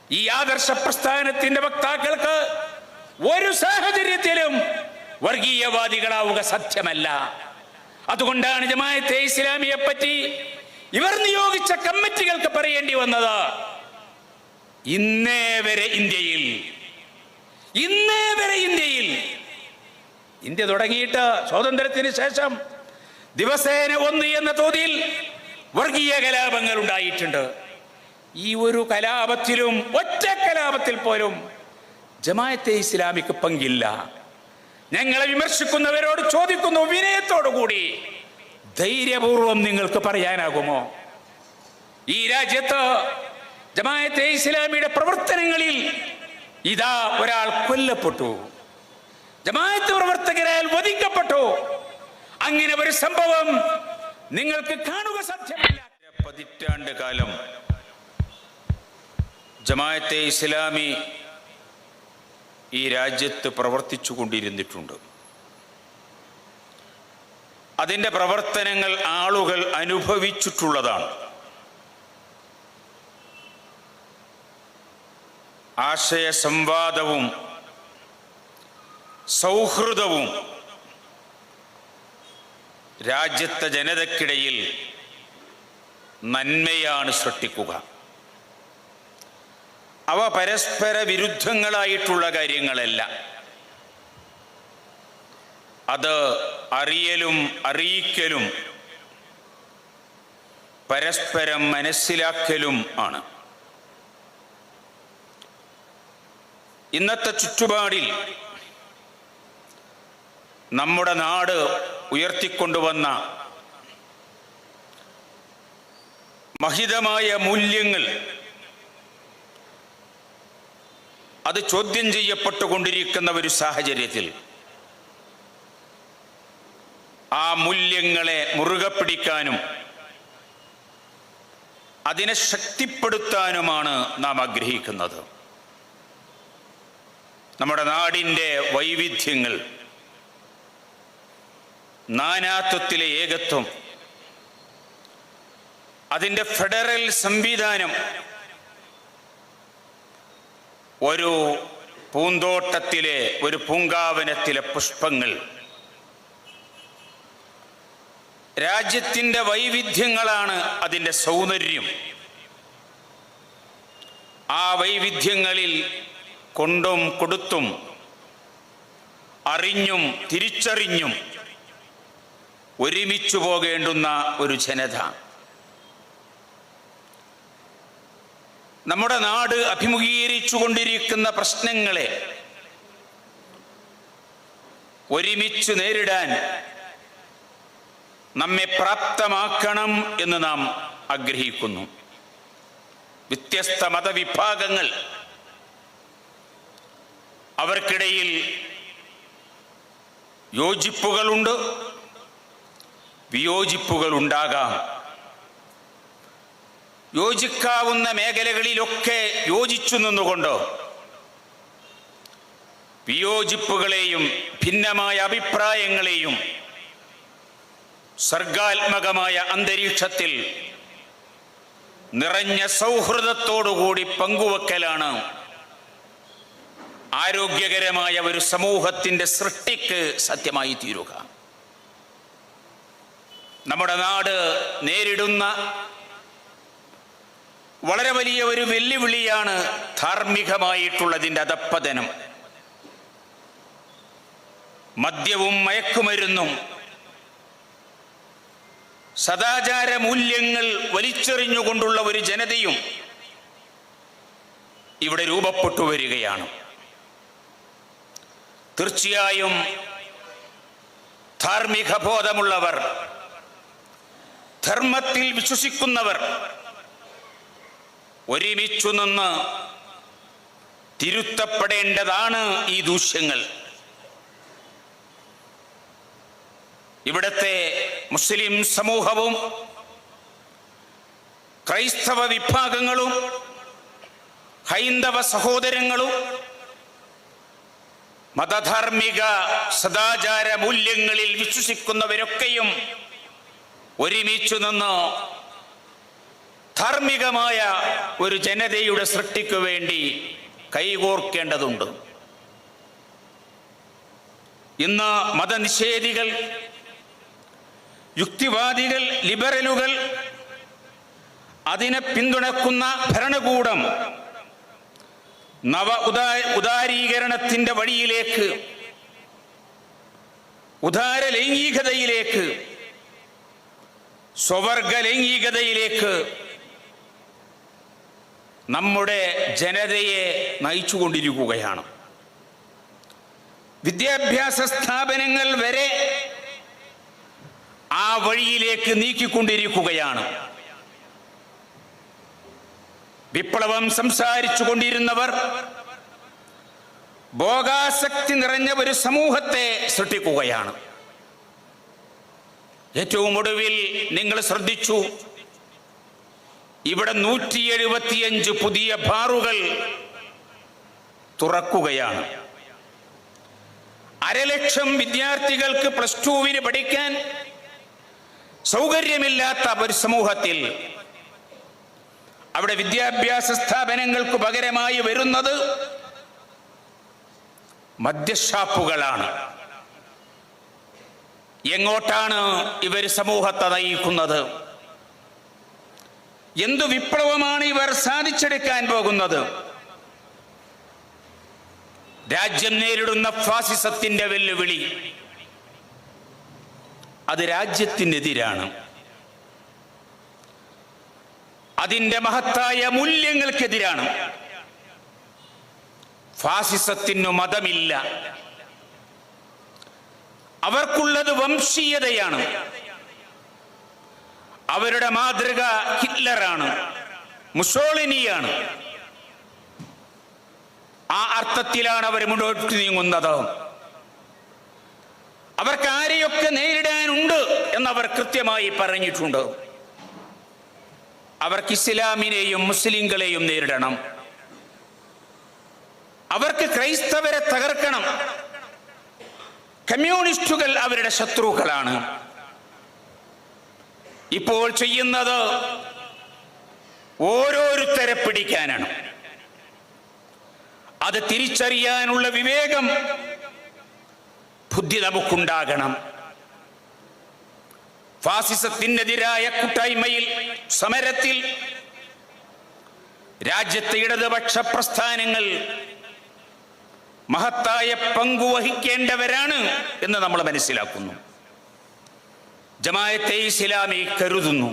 ഈ ആദർശ പ്രസ്ഥാനത്തിന്റെ വക്താക്കൾക്ക് ഒരു സാഹചര്യത്തിലും വർഗീയവാദികളാവുക സാധ്യമല്ല. അതുകൊണ്ടാണ് ജമാഅത്തെ ഇസ്ലാമിയെ പറ്റി ഇവർ നിയോഗിച്ച കമ്മിറ്റികൾക്ക് പറയേണ്ടി വന്നത്, ഇന്നേ വരെ ഇന്ത്യയിൽ ഇന്ത്യ തുടങ്ങിയിട്ട് സ്വാതന്ത്ര്യത്തിന് ശേഷം ദിവസേന 1 എന്ന തോതിൽ വർഗീയ കലാപങ്ങൾ ഉണ്ടായിട്ടുണ്ട്. ഈ ഒരു കലാപത്തിലും, ഒറ്റ കലാപത്തിൽ പോലും ജമാഅത്തെ ഇസ്ലാമിക്ക് പങ്കില്ല. ഞങ്ങളെ വിമർശിക്കുന്നവരോട് ചോദിക്കുന്നു, വിനയത്തോടു കൂടി ധൈര്യപൂർവം നിങ്ങൾക്ക് പറയാനാകുമോ, ഈ രാജ്യത്ത് ജമാഅത്തെ ഇസ്ലാമിയുടെ പ്രവർത്തനങ്ങളിൽ ഇതാ ഒരാൾ കൊല്ലപ്പെട്ടു, ജമാഅത്ത് പ്രവർത്തകരാൽ വധിക്കപ്പെട്ടു, അങ്ങനെ ഒരു സംഭവം നിങ്ങൾക്ക് കാണുക സാധ്യമല്ല. പതിറ്റാണ്ട് കാലം ജമാഅത്തെ ഇസ്ലാമി ഈ രാജ്യത്ത് പ്രവർത്തിച്ചു കൊണ്ടിരുന്നിട്ടുണ്ട്. അതിൻ്റെ പ്രവർത്തനങ്ങൾ ആളുകൾ അനുഭവിച്ചിട്ടുള്ളതാണ്. ആശയ സംവാദവും സൗഹൃദവും രാജ്യത്തെ ജനതയ്ക്കിടയിൽ നന്മയാണ് സൃഷ്ടിക്കുക. അവ പരസ്പര വിരുദ്ധങ്ങളായിട്ടുള്ള കാര്യങ്ങളല്ല. അത് അറിയലും അറിയിക്കലും പരസ്പരം മനസ്സിലാക്കലും ആണ്. ഇന്നത്തെ ചുറ്റുപാടിൽ നമ്മുടെ നാട് ഉയർത്തിക്കൊണ്ടുവന്ന മഹിതമായ മൂല്യങ്ങൾ അത് ചോദ്യം ചെയ്യപ്പെട്ടുകൊണ്ടിരിക്കുന്ന ഒരു സാഹചര്യത്തിൽ ആ മൂല്യങ്ങളെ മുറുകെ പിടിക്കാനും അതിനെ ശക്തിപ്പെടുത്താനുമാണ് നാം ആഗ്രഹിക്കുന്നത്. നമ്മുടെ നാടിൻ്റെ വൈവിധ്യങ്ങൾ, നാനാത്വത്തിലെ ഏകത്വം, അതിൻ്റെ ഫെഡറൽ സംവിധാനം ഒരു പൂന്തോട്ടത്തിലെ, ഒരു പൂങ്കാവനത്തിലെ പുഷ്പങ്ങൾ, രാജ്യത്തിൻ്റെ വൈവിധ്യങ്ങളാണ് അതിൻ്റെ സൗന്ദര്യം. ആ വൈവിധ്യങ്ങളിൽ കൊണ്ടും കൊടുത്തും അറിഞ്ഞും തിരിച്ചറിഞ്ഞും ഒരുമിച്ചു പോകേണ്ടുന്ന ഒരു ജനത. നമ്മുടെ നാട് അഭിമുഖീകരിച്ചു കൊണ്ടിരിക്കുന്ന പ്രശ്നങ്ങളെ ഒരുമിച്ച് നേരിടാൻ നമ്മെ പ്രാപ്തമാക്കണം എന്ന് നാം ആഗ്രഹിക്കുന്നു. വ്യത്യസ്ത മതവിഭാഗങ്ങൾ, അവർക്കിടയിൽ യോജിപ്പുകളുണ്ട്, വിയോജിപ്പുകളുണ്ടാകാം. യോജിക്കാവുന്ന മേഖലകളിലൊക്കെ യോജിച്ചു നിന്നുകൊണ്ട് വിയോജിപ്പുകളെയും ഭിന്നമായ അഭിപ്രായങ്ങളെയും സർഗാത്മകമായ അന്തരീക്ഷത്തിൽ നിറഞ്ഞ സൗഹൃദത്തോടുകൂടി പങ്കുവെക്കലാണ് ആരോഗ്യകരമായ ഒരു സമൂഹത്തിൻ്റെ സൃഷ്ടിക്ക് സത്യമായി തീരുക. നമ്മുടെ നാട് നേരിടുന്ന വളരെ വലിയ ഒരു വെല്ലുവിളിയാണ് ധാർമ്മികമായിട്ടുള്ളതിൻ്റെ അധപ്പതനം. മദ്യവും മയക്കുമരുന്നും സദാചാര മൂല്യങ്ങൾ വലിച്ചെറിഞ്ഞുകൊണ്ടുള്ള ഒരു ജനതയും ഇവിടെ രൂപപ്പെട്ടു വരികയാണ്. തീർച്ചയായും ധാർമ്മിക ബോധമുള്ളവർ, ധർമ്മത്തിൽ വിശ്വസിക്കുന്നവർ ഒരുമിച്ചു നിന്ന് തിരുത്തപ്പെടേണ്ടതാണ് ഈ ദൂഷ്യങ്ങൾ. ഇവിടുത്തെ മുസ്ലിം സമൂഹവും ക്രൈസ്തവ വിഭാഗങ്ങളും ഹൈന്ദവ സഹോദരങ്ങളും മതധാർമ്മിക സദാചാര മൂല്യങ്ങളിൽ വിശ്വസിക്കുന്നവരൊക്കെയും ഒരുമിച്ചു നിന്ന് ധാർമ്മികമായ ഒരു ജനതയുടെ സൃഷ്ടിക്ക് വേണ്ടി കൈകോർക്കേണ്ടതുണ്ട്. ഇന്ന് മതനിഷേധികൾ, യുക്തിവാദികൾ, ലിബറലുകൾ, അതിനെ പിന്തുണക്കുന്ന ഭരണകൂടം ഉദാരീകരണത്തിന്റെ വഴിയിലേക്ക്, ഉദാര ലൈംഗികതയിലേക്ക്, സ്വവർഗ ലൈംഗികതയിലേക്ക് നമ്മുടെ ജനതയെ നയിച്ചുകൊണ്ടിരിക്കുകയാണ്. വിദ്യാഭ്യാസ സ്ഥാപനങ്ങൾ വരെ ആ വഴിയിലേക്ക് നീക്കിക്കൊണ്ടിരിക്കുകയാണ്. വിപ്ലവം സംസാരിച്ചു കൊണ്ടിരുന്നവർ ഭോഗാസക്തി നിറഞ്ഞ ഒരു സമൂഹത്തെ സൃഷ്ടിക്കുകയാണ്. ഏറ്റവും ഒടുവിൽ നിങ്ങൾ ശ്രദ്ധിച്ചു, ഇവിടെ 175 പുതിയ ബാറുകൾ തുറക്കുകയാണ്. 1,00,000 വിദ്യാർത്ഥികൾക്ക് +2 പഠിക്കാൻ സൗകര്യമില്ലാത്ത ഒരു സമൂഹത്തിൽ അവിടെ വിദ്യാഭ്യാസ സ്ഥാപനങ്ങൾക്ക് പകരമായി വരുന്നത് മദ്യഷാപ്പുകളാണ്. എങ്ങോട്ടാണ് ഇവർ സമൂഹത്തെ നയിക്കുന്നത്? എന്തു വിപ്ലവമാണ് ഇവർ സാധിച്ചെടുക്കാൻ പോകുന്നത്? രാജ്യം നേരിടുന്ന ഫാസിസത്തിന്റെ വെല്ലുവിളി അത് രാജ്യത്തിനെതിരാണ്. അതിന്റെ മഹത്തായ മൂല്യങ്ങൾക്കെതിരാണ്. ഫാസിസത്തിനു മതമില്ല. അവർക്കുള്ളത് വംശീയതയാണ്. അവരുടെ മാതൃക ഹിറ്റ്ലറാണ്, മുസോളിനിയാണ്. ആ അർത്ഥത്തിലാണ് അവർ മുന്നോട്ട് നീങ്ങുന്നത്. അവർക്ക് ആരെയൊക്കെ നേരിടാനുണ്ട് എന്നവർ കൃത്യമായി പറഞ്ഞിട്ടുണ്ട്. അവർക്ക് ഇസ്ലാമിനെയും മുസ്ലിങ്ങളെയും നേരിടണം. അവർക്ക് ക്രൈസ്തവരെ തകർക്കണം. കമ്മ്യൂണിസ്റ്റുകൾ അവരുടെ ശത്രുക്കളാണ്. ഇപ്പോൾ ചെയ്യുന്നത് ഓരോരുത്തരെ പിടിക്കാനാണ്. അത് തിരിച്ചറിയാനുള്ള വിവേകം, ബുദ്ധി നമുക്കുണ്ടാകണം. ഫാസിസത്തിനെതിരായ കൂട്ടായ്മയിൽ, സമരത്തിൽ രാജ്യത്തെ ഇടതുപക്ഷ പ്രസ്ഥാനങ്ങൾ മഹത്തായ പങ്കുവഹിക്കേണ്ടവരാണ് എന്ന് നമ്മൾ മനസ്സിലാക്കുന്നു. ജമാഅത്തെ ഇസ്ലാമി കരുതുന്നു.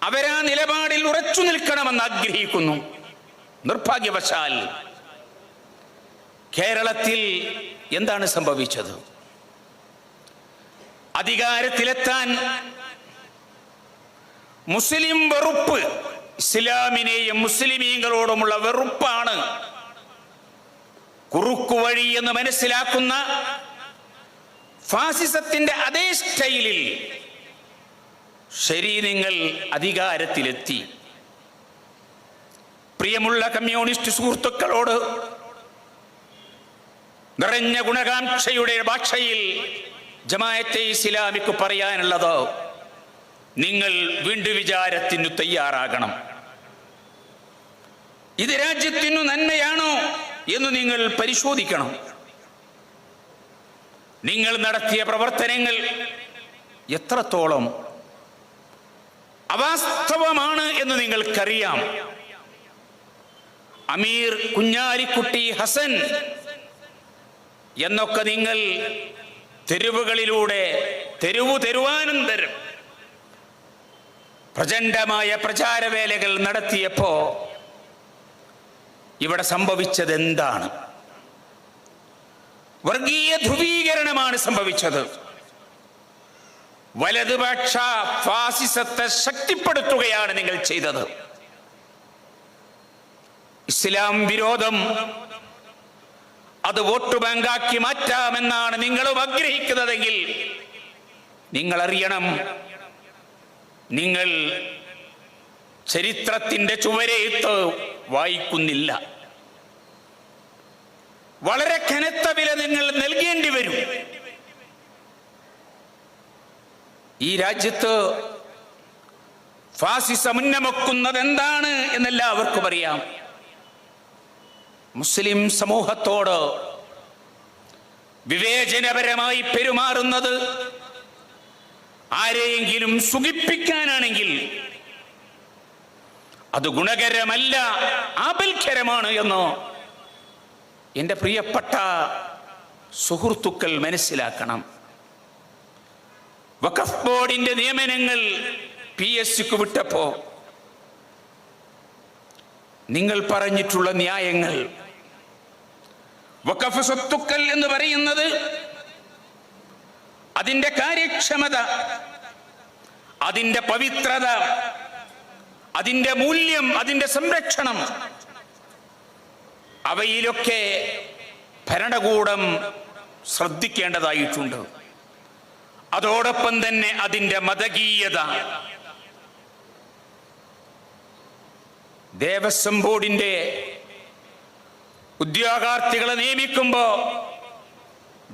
അവരാ നിലപാടിൽ ഉറച്ചു നിൽക്കണമെന്ന് ആഗ്രഹിക്കുന്നു. നിർഭാഗ്യവശാൽ കേരളത്തിൽ എന്താണ് സംഭവിച്ചത്? അധികാരത്തിലെത്താൻ മുസ്ലിം വെറുപ്പ്, ഇസ്ലാമിനെയും മുസ്ലിമീങ്ങളോടുമുള്ള വെറുപ്പാണ് കുറുക്കുവഴി എന്ന് മനസ്സിലാക്കുന്ന ഫാസിസത്തിന്റെ അതേ സ്റ്റൈലിൽ ശരി, നിങ്ങൾ അധികാരത്തിലെത്തി. പ്രിയമുള്ള കമ്മ്യൂണിസ്റ്റ് സുഹൃത്തുക്കളോട് നിറഞ്ഞ ഗുണകാംക്ഷയുടെ ഭാഷയിൽ ജമാഅത്തെ ഇസ്ലാമിക്ക് പറയാനുള്ളത്, നിങ്ങൾ വീണ്ടും വിചാരത്തിനു തയ്യാറാകണം. ഇത് രാജ്യത്തിനു നന്മയാണോ എന്ന് നിങ്ങൾ പരിശോധിക്കണം. നിങ്ങൾ നടത്തിയ പ്രവർത്തനങ്ങൾ എത്രത്തോളം അവാസ്തവമാണ് എന്ന് നിങ്ങൾക്കറിയാം. അമീർ കുഞ്ഞാലിക്കുട്ടി ഹസൻ എന്നൊക്കെ നിങ്ങൾ തെരുവുകളിലൂടെ തെരുവാനന്തരം പ്രചണ്ഡമായ പ്രചാരവേലകൾ നടത്തിയപ്പോ ഇവിടെ സംഭവിച്ചത് എന്താണ്? വർഗീയ ധ്രുവീകരണമാണ് സംഭവിച്ചത്. വലതുപക്ഷ ഫാസിസത്തെ ശക്തിപ്പെടുത്തുകയാണ് നിങ്ങൾ ചെയ്തത്. ഇസ്ലാം വിരോധം അത് വോട്ട് ബാങ്കാക്കി മാറ്റാമെന്നാണ് നിങ്ങളും ആഗ്രഹിക്കുന്നതെങ്കിൽ നിങ്ങൾ അറിയണം, നിങ്ങൾ ചരിത്രത്തിന്റെ ചുവരെഴുത്ത് വായിക്കുന്നില്ല. വളരെ കനത്ത വില നിങ്ങൾ നൽകേണ്ടി വരും. ഈ രാജ്യത്ത് ഫാസിസം ഉന്നമിക്കുന്നത് എന്താണ് എന്നെല്ലാവർക്കും അറിയാം. മുസ്ലിം സമൂഹത്തോട് വിവേചനപരമായി പെരുമാറുന്നത് ആരെയെങ്കിലും സുഖിപ്പിക്കാനാണെങ്കിൽ അത് ഗുണകരമല്ല, ആപൽക്കരമാണ് എന്ന് എൻ്റെ പ്രിയപ്പെട്ട സുഹൃത്തുക്കൾ മനസ്സിലാക്കണം. വഖഫ് ബോർഡിന്റെ നിയമനങ്ങൾ PSCക്ക് വിട്ടപ്പോ നിങ്ങൾ പറഞ്ഞിട്ടുള്ള ന്യായങ്ങൾ, വഖഫ് സ്വത്തുക്കൾ എന്ന് പറയുന്നത് അതിൻ്റെ കാര്യക്ഷമത, അതിൻ്റെ പവിത്രത, അതിൻ്റെ മൂല്യം, അതിൻ്റെ സംരക്ഷണം, അവയിലൊക്കെ ഭരണകൂടം ശ്രദ്ധിക്കേണ്ടതായിട്ടുണ്ട്. അതോടൊപ്പം തന്നെ അതിൻ്റെ മതകീയത. ദേവസ്വം ബോർഡിന്റെ ഉദ്യോഗാർത്ഥികളെ നിയമിക്കുമ്പോൾ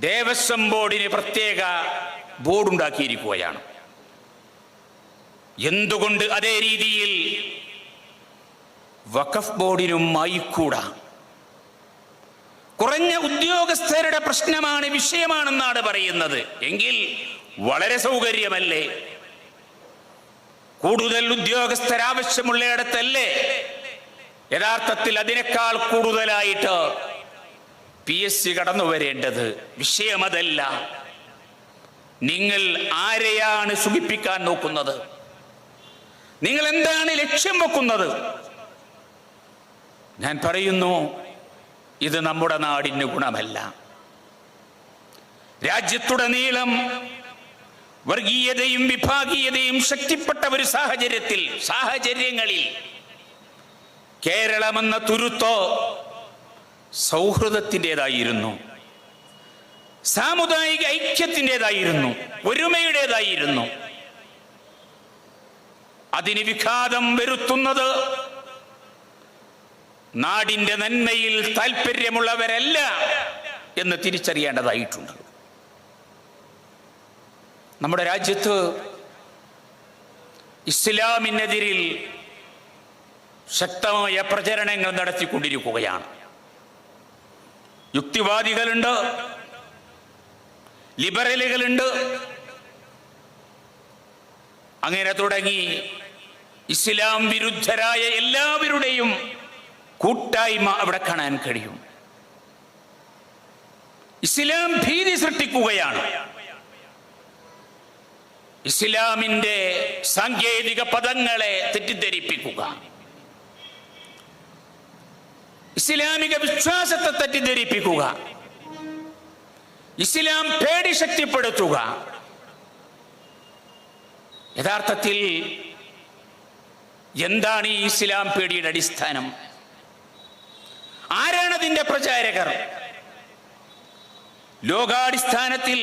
ദേവസ്വം ബോർഡിന് പ്രത്യേക ബോർഡുണ്ടാക്കിയിരിക്കുകയാണ്. എന്തുകൊണ്ട് അതേ രീതിയിൽ വഖഫ് ബോർഡിനും ആയിക്കൂടാ? കുറഞ്ഞ ഉദ്യോഗസ്ഥരുടെ പ്രശ്നമാണ്, വിഷയമാണെന്നാണ് പറയുന്നത് എങ്കിൽ വളരെ സൗകര്യമല്ലേ? കൂടുതൽ ഉദ്യോഗസ്ഥരാവശ്യമുള്ളയിടത്തല്ലേ യഥാർത്ഥത്തിൽ അതിനേക്കാൾ കൂടുതലായിട്ട് PSC കടന്നു വരേണ്ടത്? വിഷയമതല്ല. നിങ്ങൾ ആരെയാണ് സുഖിപ്പിക്കാൻ നോക്കുന്നത്? നിങ്ങൾ എന്താണ് ലക്ഷ്യം വെക്കുന്നത്? ഞാൻ പറയുന്നു, ഇത് നമ്മുടെ നാടിന് ഗുണമല്ല. രാജ്യത്തുടനീളം വർഗീയതയും വിഭാഗീയതയും ശക്തിപ്പെട്ട ഒരു സാഹചര്യങ്ങളിൽ കേരളമെന്ന തുരുത്തോ സൗഹൃദത്തിൻ്റെതായിരുന്നു, സാമുദായിക ഐക്യത്തിൻ്റെതായിരുന്നു, ഒരുമയുടേതായിരുന്നു. അതിന് വിഘാതം വരുത്തുന്നത് നാടിന്റെ നന്മയിൽ താല്പര്യമുള്ളവരല്ല എന്ന് തിരിച്ചറിയേണ്ടതായിട്ടുണ്ട്. നമ്മുടെ രാജ്യത്ത് ഇസ്ലാമിനെതിരിൽ ശക്തമായ പ്രചരണങ്ങൾ നടത്തിക്കൊണ്ടിരിക്കുകയാണ്. യുക്തിവാദികളുണ്ട്, ലിബറലുകളുണ്ട്, അങ്ങനെ തുടങ്ങി ഇസ്ലാം വിരുദ്ധരായ എല്ലാവരുടെയും കൂട്ടായ്മ അവിടെ കാണാൻ കഴിയും. ഇസ്ലാം ഭീതി സൃഷ്ടിക്കുകയാണ്. ഇസ്ലാമിന്റെ സാങ്കേതിക പദങ്ങളെ തെറ്റിദ്ധരിപ്പിക്കുക, ഇസ്ലാമിക വിശ്വാസത്തെ തെറ്റിദ്ധരിപ്പിക്കുക, ഇസ്ലാം പേടി ശക്തിപ്പെടുത്തുക. യഥാർത്ഥത്തിൽ എന്താണ് ഈ ഇസ്ലാം പേടിയുടെ അടിസ്ഥാനം? ആരാണ് അതിന്റെ പ്രചാരകർ? ലോകാടിസ്ഥാനത്തിൽ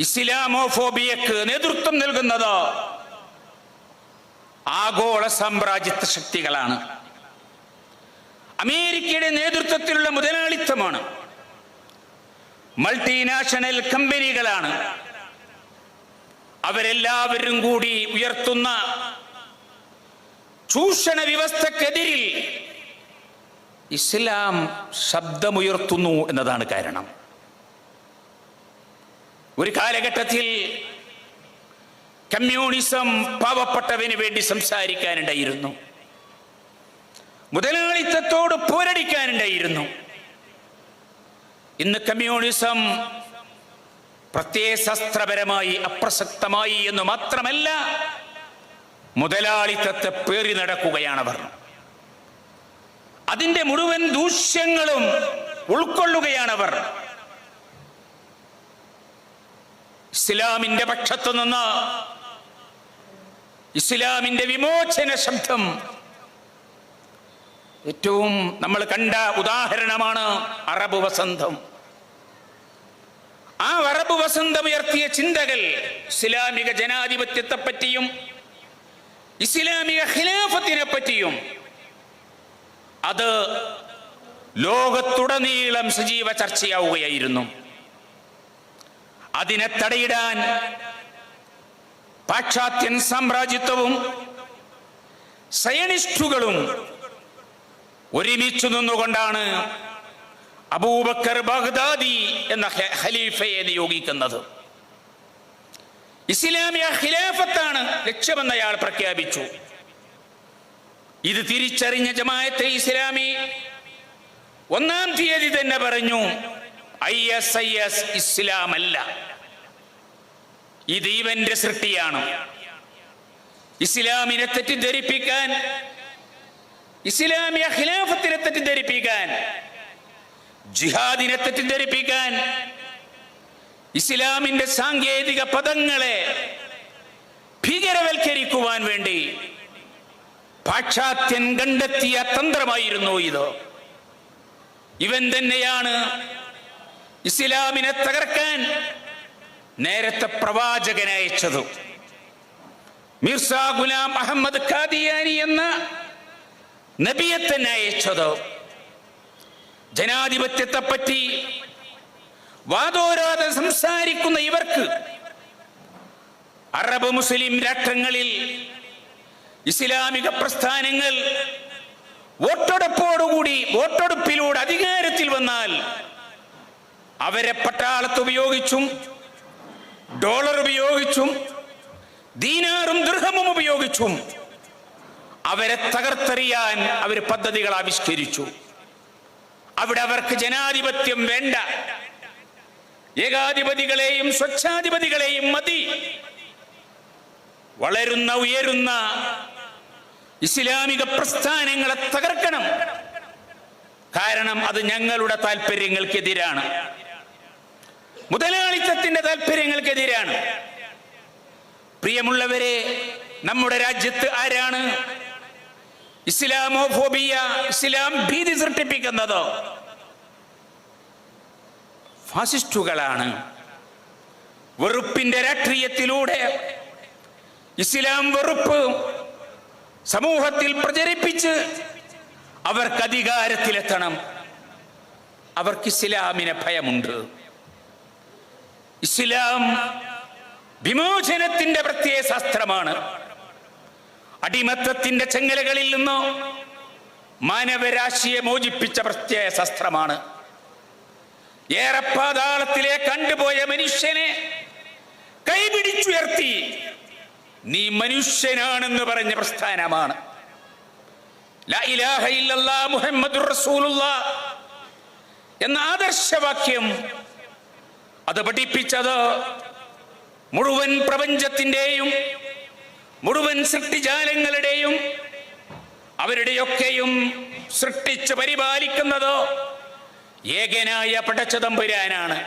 ഇസ്ലാമോഫോബിയക്ക് നേതൃത്വം നൽകുന്നത് ആഗോള സാമ്രാജ്യത്വ ശക്തികളാണ്. അമേരിക്കയുടെ നേതൃത്വത്തിലുള്ള മുതലാളിത്തമാണ്, മൾട്ടിനാഷണൽ കമ്പനികളാണ്. അവരെല്ലാവരും കൂടി ഉയർത്തുന്ന ചൂഷണ വ്യവസ്ഥക്കെതിരിൽ ഇസ്ലാം ശബ്ദമുയർത്തുന്നു എന്നതാണ് കാരണം. ഒരു കാലഘട്ടത്തിൽ കമ്മ്യൂണിസം പാവപ്പെട്ടവന് വേണ്ടി സംസാരിക്കാനുണ്ടായിരുന്നു, മുതലാളിത്തത്തോട് പോരടിക്കാനുണ്ടായിരുന്നു. ഇന്ന് കമ്മ്യൂണിസം പ്രത്യയശാസ്ത്രപരമായി അപ്രസക്തമായി എന്ന് മാത്രമല്ല, മുതലാളിത്തത്തെ പേറി നടക്കുകയാണവർ. അതിന്റെ മുഴുവൻ ദൂഷ്യങ്ങളും ഉൾക്കൊള്ളുകയാണവർ. ഇസ്ലാമിന്റെ പക്ഷത്തു നിന്ന് ഇസ്ലാമിന്റെ വിമോചന ശബ്ദം ഏറ്റവും നമ്മൾ കണ്ട ഉദാഹരണമാണ് അറബ് വസന്തം. ആ അറബ് വസന്തം ഉയർത്തിയ ചിന്തകൾ ഇസ്ലാമിക ജനാധിപത്യത്തെ പറ്റിയും ഇസ്ലാമിക ഖിലാഫത്തിനെ പറ്റിയും അത് ലോകത്തുടനീളം സജീവ ചർച്ചയാവുകയായിരുന്നു. അതിനെ തടയിടാൻ പാശ്ചാത്യൻ സാമ്രാജ്യത്വവും സയനിസ്റ്റുകളും ഒരുമിച്ചു നിന്നുകൊണ്ടാണ് അബൂബക്കർ ബഗ്ദാദി എന്ന ഖലീഫയെ നിയോഗിക്കുന്നത്. ഇസ്ലാമിക ഖിലാഫത്താണ് ലക്ഷ്യമെന്ന് അയാൾ പ്രഖ്യാപിച്ചു. ഇത് തിരിച്ചറിഞ്ഞ ജമാഅത്തെ ഇസ്ലാമി 1-ാം തീയതി തന്നെ പറഞ്ഞു, ISIS ഇസ്ലാമല്ല, ഇത് ഇവന്റെ സൃഷ്ടിയാണ്. ഇസ്ലാമിനെ തെറ്റിദ്ധരിപ്പിക്കാൻ, ഇസ്ലാമിക ഖിലാഫത്തിനെ തെറ്റിദ്ധരിപ്പിക്കാൻ, ജിഹാദിനെ തെറ്റിദ്ധരിപ്പിക്കാൻ, ഇസ്ലാമിന്റെ സാങ്കേതിക പദങ്ങളെ ഭീകരവൽക്കരിക്കുവാൻ വേണ്ടി പാശ്ചാത്യൻ കണ്ടെത്തിയ തന്ത്രമായിരുന്നു ഇത്. ഇവൻ തന്നെയാണ് ഇസ്ലാമിനെ തകർക്കാൻ നേരത്തെ പ്രവാചകനെ അയച്ചത്. മിർസ ഗുലാം അഹമ്മദ് ഖാദിയാനി എന്ന നബിയെ തന്നെ അയച്ചത്. ജനാധിപത്യത്തെപ്പറ്റി വാദോരാതെ സംസാരിക്കുന്ന ഇവർക്ക് അറബ് മുസ്ലിം രാഷ്ട്രങ്ങളിൽ ഇസ്ലാമിക പ്രസ്ഥാനങ്ങൾ വോട്ടെടുപ്പിലൂടെ അധികാരത്തിൽ വന്നാൽ അവരെ പട്ടാളത്ത് ഉപയോഗിച്ചും ഡോളർ ഉപയോഗിച്ചും ദീനാറും ദിർഹമും ഉപയോഗിച്ചും അവരെ തകർത്തെറിയാൻ അവർ പദ്ധതികൾ ആവിഷ്കരിച്ചു. അവിടെ അവർക്ക് ജനാധിപത്യം വേണ്ട, ഏകാധിപതികളെയും സ്വച്ഛാധിപതികളെയും മതി. വളരുന്ന ഉയരുന്ന ഇസ്ലാമിക പ്രസ്ഥാനങ്ങളെ തകർക്കണം, കാരണം അത് ഞങ്ങളുടെ താല്പര്യങ്ങൾക്കെതിരാണ്, മുതലാളിത്തത്തിന്റെ താല്പര്യങ്ങൾക്കെതിരാണ്. പ്രിയമുള്ളവരെ, നമ്മുടെ രാജ്യത്ത് ആരാണ് ഇസ്ലാമോഫോബിയ, ഇസ്ലാം ഭീതി സൃഷ്ടിപ്പിക്കുന്നത്? ഫാസിസ്റ്റുകളാണ്. വെറുപ്പിന്റെ രാഷ്ട്രീയത്തിലൂടെ ഇസ്ലാം വെറുപ്പ് സമൂഹത്തിൽ പ്രചരിപ്പിച്ച് അവർക്ക് അധികാരത്തിലെത്തണം. അവർക്ക് ഇസ്ലാമിനെ ഭയമുണ്ട്. ഇസ്ലാം വിമോചനത്തിന്റെ പ്രത്യയ ശാസ്ത്രമാണ്. അടിമത്തത്തിന്റെ ചെങ്ങലകളിൽ നിന്നോ മാനവരാശിയെ മോചിപ്പിച്ച പ്രത്യയ ശാസ്ത്രമാണ്. ഏറെ പാതാളത്തിലെ കണ്ടുപോയ മനുഷ്യനെ കൈപിടിച്ചുയർത്തി നീ മനുഷ്യനാണെന്ന് പറഞ്ഞ പ്രസ്ഥാനമാണ്. ലാ ഇലാഹ ഇല്ലല്ലാഹ് മുഹമ്മദുർ റസൂലുള്ളാഹ് എന്ന ആദർശവാക്യം അത് പഠിപ്പിച്ചത് മുഴുവൻ പ്രപഞ്ചത്തിന്റെയും മുഴുവൻ സൃഷ്ടിജാലങ്ങളുടെയും അവരുടെയൊക്കെയും സൃഷ്ടിച്ച് പരിപാലിക്കുന്നത് ഏകനായ പടച്ചതമ്പുരാനാണ്.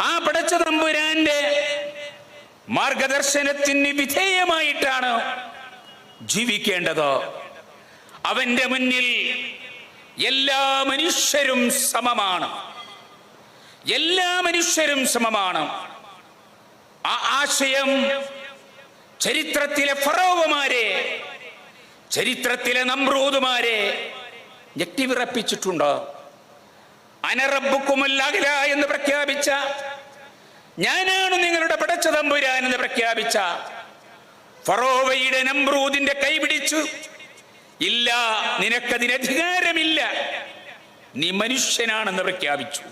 ആ പടച്ചതമ്പുരാന്റെ മാർഗദർശനത്തിന് വിധേയമായിട്ടാണ് ജീവിക്കേണ്ടത്. അവന്റെ മുന്നിൽ എല്ലാ മനുഷ്യരും സമമാണ്. എല്ലാ മനുഷ്യരും സമമാണ്. ആ ആശയം ചരിത്രത്തിലെ ഫറോവമാരെ, ചരിത്രത്തിലെ നമ്രൂദുമാരെ ഞെട്ടിവിറപ്പിച്ചിട്ടുണ്ട്. അനറബ്ബുക്കുമുൽ അഅ്ലാ എന്ന് പ്രഖ്യാപിച്ച, ഞാനാണ് നിങ്ങളുടെ പടച്ചതമ്പുരാൻ എന്ന് പ്രഖ്യാപിച്ച ഫറോവയുടെ നമ്രൂദിന്റെ കൈപിടിച്ചു, ഇല്ല, നിനക്കതിന് അധികാരമില്ല, നീ മനുഷ്യനാണെന്ന് പ്രഖ്യാപിച്ചു.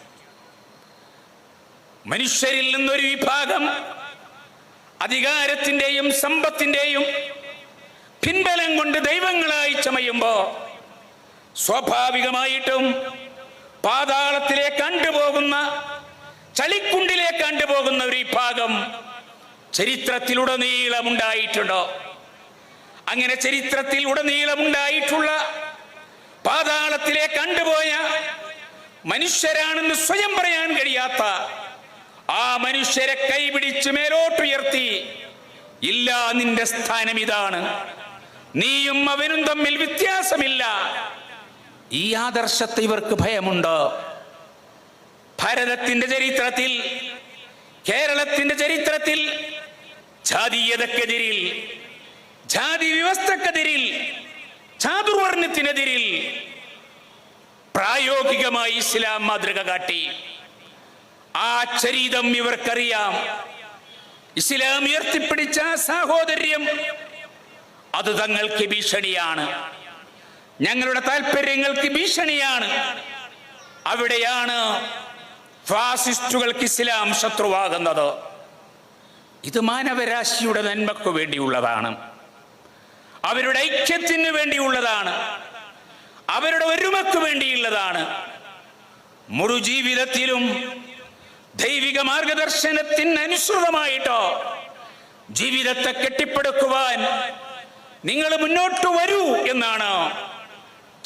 മനുഷ്യരിൽ നിന്നൊരു വിഭാഗം അധികാരത്തിന്റെയും സമ്പത്തിന്റെയും പിൻബലം കൊണ്ട് ദൈവങ്ങളായി ചമയുമ്പോ സ്വാഭാവികമായിട്ടും പാതാളത്തിലേക്ക് കണ്ടുപോകുന്ന, ചളിക്കുണ്ടിലേക്ക് കണ്ടുപോകുന്ന ഒരു വിഭാഗം ചരിത്രത്തിലുടനീളമുണ്ടായിട്ടുണ്ടോ? അങ്ങനെ ചരിത്രത്തിൽ ഉടനീളമുണ്ടായിട്ടുള്ള പാതാളത്തിലേക്ക് കണ്ടുപോയ മനുഷ്യരാണെന്ന് സ്വയം പറയാൻ കഴിയാത്ത ആ മനുഷ്യരെ കൈപിടിച്ച് മേലോട്ടുയർത്തി, ഇല്ല, നിന്റെ സ്ഥാനം ഇതാണ്, നീയും അവനും തമ്മിൽ വ്യത്യാസമില്ല. ഈ ആദർശത്തെ ഇവർക്ക് ഭയമുണ്ടോ? ഭാരതത്തിന്റെ ചരിത്രത്തിൽ, കേരളത്തിന്റെ ചരിത്രത്തിൽ ജാതീയതക്കെതിരിൽ, ജാതി വ്യവസ്ഥക്കെതിരിൽ, ചാതുർവർണ്ണത്തിനെതിരിൽ പ്രായോഗികമായി ഇസ്ലാം മാതൃക കാട്ടി. ആ ചരിതം ഇവർക്കറിയാം. ഇസ്ലാം ഉയർത്തിപ്പിടിച്ച സാഹോദര്യം അത് തങ്ങൾക്ക് ഭീഷണിയാണ്, ഞങ്ങളുടെ താല്പര്യങ്ങൾക്ക് ഭീഷണിയാണ്. അവിടെയാണ് ഫാസിസ്റ്റുകൾക്ക് ഇസ്ലാം ശത്രുവാകുന്നത്. ഇത് മാനവരാശിയുടെ നന്മയ്ക്ക് വേണ്ടിയുള്ളതാണ്, അവരുടെ ഐക്യത്തിന് വേണ്ടിയുള്ളതാണ്, അവരുടെ ഒരുമക്ക് വേണ്ടിയുള്ളതാണ്. മുഴു ജീവിതത്തിലും ദൈവിക മാർഗദർശനത്തിന് അനുസൃതമായിട്ടോ ജീവിതത്തെ കെട്ടിപ്പടുക്കുവാൻ നിങ്ങൾ മുന്നോട്ട് വരൂ എന്നാണ്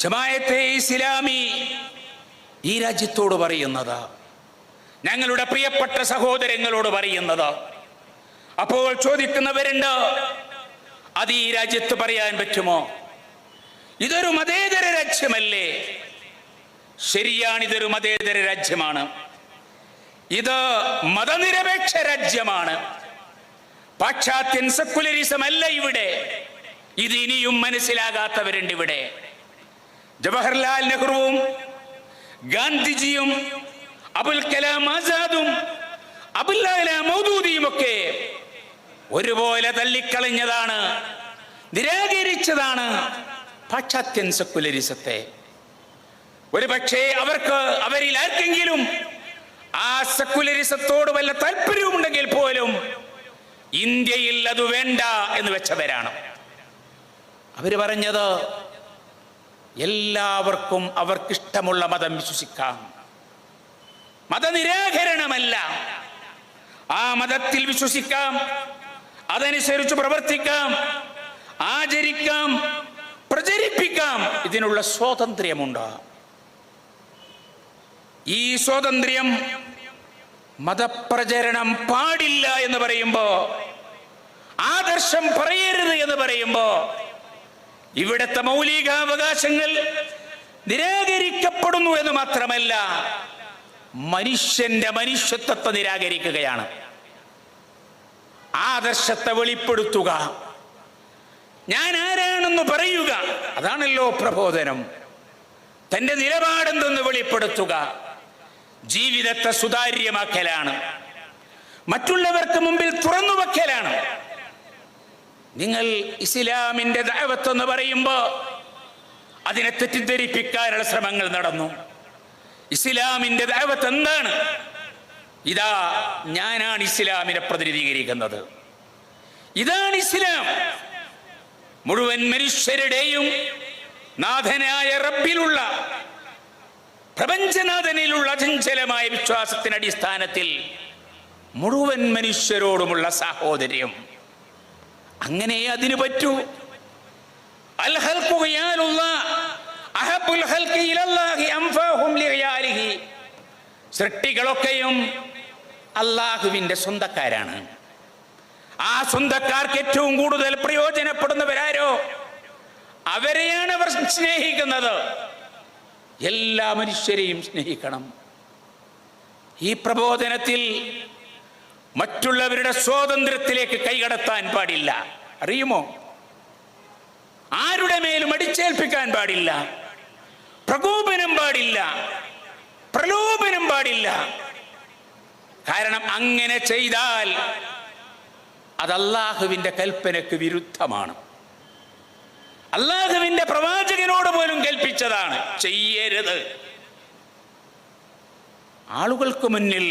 ജമാഅത്തെ ഇസ്ലാമി ഈ രാജ്യത്തോട് പറയുന്നത്, ഞങ്ങളുടെ പ്രിയപ്പെട്ട സഹോദരങ്ങളോട് പറയുന്നത്. അപ്പോൾ ചോദിക്കുന്നവരുണ്ട്, അത് ഈ രാജ്യത്ത് പറയാൻ പറ്റുമോ? ഇതൊരു മതേതര രാജ്യമല്ലേ? ശരിയാണ്, ഇതൊരു മതേതര രാജ്യമാണ്, ഇത് മതനിരപേക്ഷ രാജ്യമാണ്. പാശ്ചാത്യൻ സെക്കുലറിസം അല്ല ഇവിടെ. ഇത് ഇനിയും മനസ്സിലാകാത്തവരുണ്ട് ഇവിടെ. ജവഹർലാൽ നെഹ്റുവും ഗാന്ധിജിയും അബുൽ കലാം ആസാദും അബുൽ കലാം മൗദൂദിയും ഒക്കെ ഒരുപോലെ തള്ളിക്കളഞ്ഞതാണ്, നിരാകരിച്ചതാണ് പാശ്ചാത്യൻ സെക്കുലറിസത്തെ. ഒരു പക്ഷേ അവരിൽ ആർക്കെങ്കിലും ആ സെക്കുലറിസത്തോട് വല്ല താല്പര്യവുമുണ്ടെങ്കിൽ പോലും ഇന്ത്യയിൽ അത് വേണ്ട എന്ന് വെച്ചവരാണ്. അവര് പറഞ്ഞത് എല്ലാവർക്കും അവർക്കിഷ്ടമുള്ള മതം വിശ്വസിക്കാം, മതനിരാകരണമല്ല, ആ മതത്തിൽ വിശ്വസിക്കാം, അതനുസരിച്ച് പ്രവർത്തിക്കാം, ആചരിക്കാം, പ്രചരിപ്പിക്കാം, ഇതിനുള്ള സ്വാതന്ത്ര്യമുണ്ട്. ഈ സ്വാതന്ത്ര്യം മതപ്രചരണം പാടില്ല എന്ന് പറയുമ്പോ, ആദർശം പറയരുത് എന്ന് പറയുമ്പോ ഇവിടുത്തെ മൗലികാവകാശങ്ങൾ നിരാകരിക്കപ്പെടുന്നു എന്ന് മാത്രമല്ല, മനുഷ്യന്റെ മനുഷ്യത്വത്തെ നിരാകരിക്കുകയാണ്. ആദർശത്തെ വെളിപ്പെടുത്തുക, ഞാൻ ആരാണെന്ന് പറയുക, അതാണല്ലോ പ്രബോധനം. തന്റെ നിലപാടെന്തെന്ന് വെളിപ്പെടുത്തുക, ജീവിതത്തെ സുതാര്യമാക്കലാണ്, മറ്റുള്ളവർക്ക് മുമ്പിൽ തുറന്നു വയ്ക്കലാണ്. നിങ്ങൾ ഇസ്ലാമിന്റെ ദഅവത്ത് എന്ന് പറയുമ്പോ അതിനെ തെറ്റിദ്ധരിപ്പിക്കാനുള്ള ശ്രമങ്ങൾ നടന്നു. ഇസ്ലാമിന്റെ ദഅവത്ത് എന്താണ്? ഇതാ, ഞാനാണ് ഇസ്ലാമിനെ പ്രതിനിധീകരിക്കുന്നത്, ഇതാണ് ഇസ്ലാം. മുഴുവൻ മനുഷ്യരുടെയും നാഥനായ റബ്ബിലുള്ള, പ്രപഞ്ചനാഥനിലുള്ള അചഞ്ചലമായ വിശ്വാസത്തിന്റെ അടിസ്ഥാനത്തിൽ മുഴുവൻ മനുഷ്യരോടുമുള്ള സാഹോദര്യം. അങ്ങനെ അതിന് പറ്റൂ. അൽ ഖൽഖു ഖിയാലുല്ലാഹ് അഹബ്ബുൽ ഖൽഖി ഇലല്ലാഹി അൻഫഅഹും ലിഖിയാലിഹി. സൃഷ്ടികളൊക്കെയും അല്ലാഹുവിന്റെ സ്വന്തക്കാരാണ്. ആ സ്വന്തക്കാർക്ക് ഏറ്റവും കൂടുതൽ പ്രയോജനപ്പെടുന്നവരാരോ അവരെയാണ് അവർ സ്നേഹിക്കുന്നത്. എല്ലാ മനുഷ്യരെയും സ്നേഹിക്കണം. ഈ പ്രബോധനത്തിൽ മറ്റുള്ളവരുടെ സ്വാതന്ത്ര്യത്തിലേക്ക് കൈകടത്താൻ പാടില്ല. അറിയുമോ? ആരുടെ മേലും അടിച്ചേൽപ്പിക്കാൻ പാടില്ല, പ്രകോപനം പാടില്ല, പ്രലോഭനം പാടില്ല. കാരണം അങ്ങനെ ചെയ്താൽ അത് അല്ലാഹുവിന്റെ കൽപ്പനയ്ക്ക് വിരുദ്ധമാണ്. അല്ലാഹുവിന്റെ പ്രവാചകനോട് പോലും കൽപ്പിച്ചതാണ്, ചെയ്യരുത്. ആളുകൾക്ക് മുന്നിൽ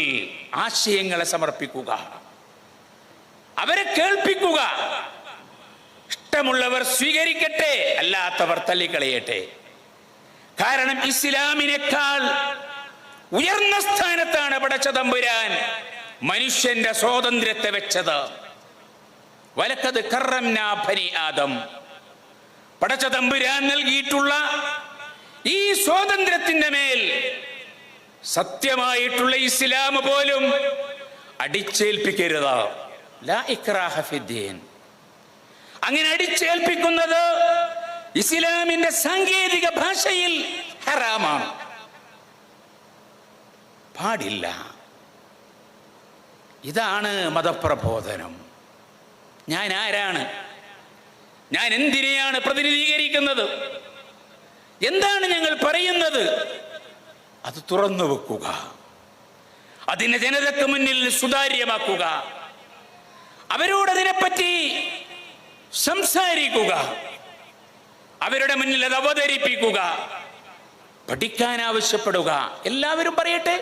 ആശയങ്ങളെ സമർപ്പിക്കുക, അവരെ കേൾപ്പിക്കുക. ഇഷ്ടമുള്ളവർ സ്വീകരിക്കട്ടെ, അല്ലാത്തവർ തള്ളിക്കളയട്ടെ. കാരണം ഇസ്ലാമിനേക്കാൾ ഉയർന്ന സ്ഥാനത്താണ് പടച്ച തമ്പുരാൻ മനുഷ്യന്റെ സ്വാതന്ത്ര്യത്തെ വെച്ചത്. വലഖദ് കറംനാ ബനി ആദം. പടച്ച തമ്പുരാൻ നൽകിയിട്ടുള്ള ഈ സ്വാതന്ത്ര്യത്തിന്റെ മേൽ സത്യമായിട്ടുള്ള ഇസ്ലാം പോലും അടിച്ചേൽപ്പിക്കരുത്. ലാ ഇക്റാഹ ഫിദ്ദീൻ. അങ്ങനെ അടിച്ചേൽപ്പിക്കുന്നത് ഇസ്ലാമിന്റെ സാങ്കേതിക ഭാഷയിൽ ഹറാമാണ്, പാടില്ല. ഇതാണ് മതപ്രബോധനം. ഞാൻ ആരാണ്? ഞാൻ എന്തിനെയാണ് പ്രതിനിധീകരിക്കുന്നത്? എന്താണ് ഞങ്ങൾ പറയുന്നത്? അത് തുറന്നു വെക്കുക, അതിനെ ജനതയ്ക്ക് മുന്നിൽ സുതാര്യമാക്കുക. അവരോടതിനെപ്പറ്റി സംസാരിക്കുക, അവരുടെ മുന്നിൽ അത് അവതരിപ്പിക്കുക, പഠിക്കാൻ ആവശ്യപ്പെടുക. എല്ലാവരും പറയട്ടെ.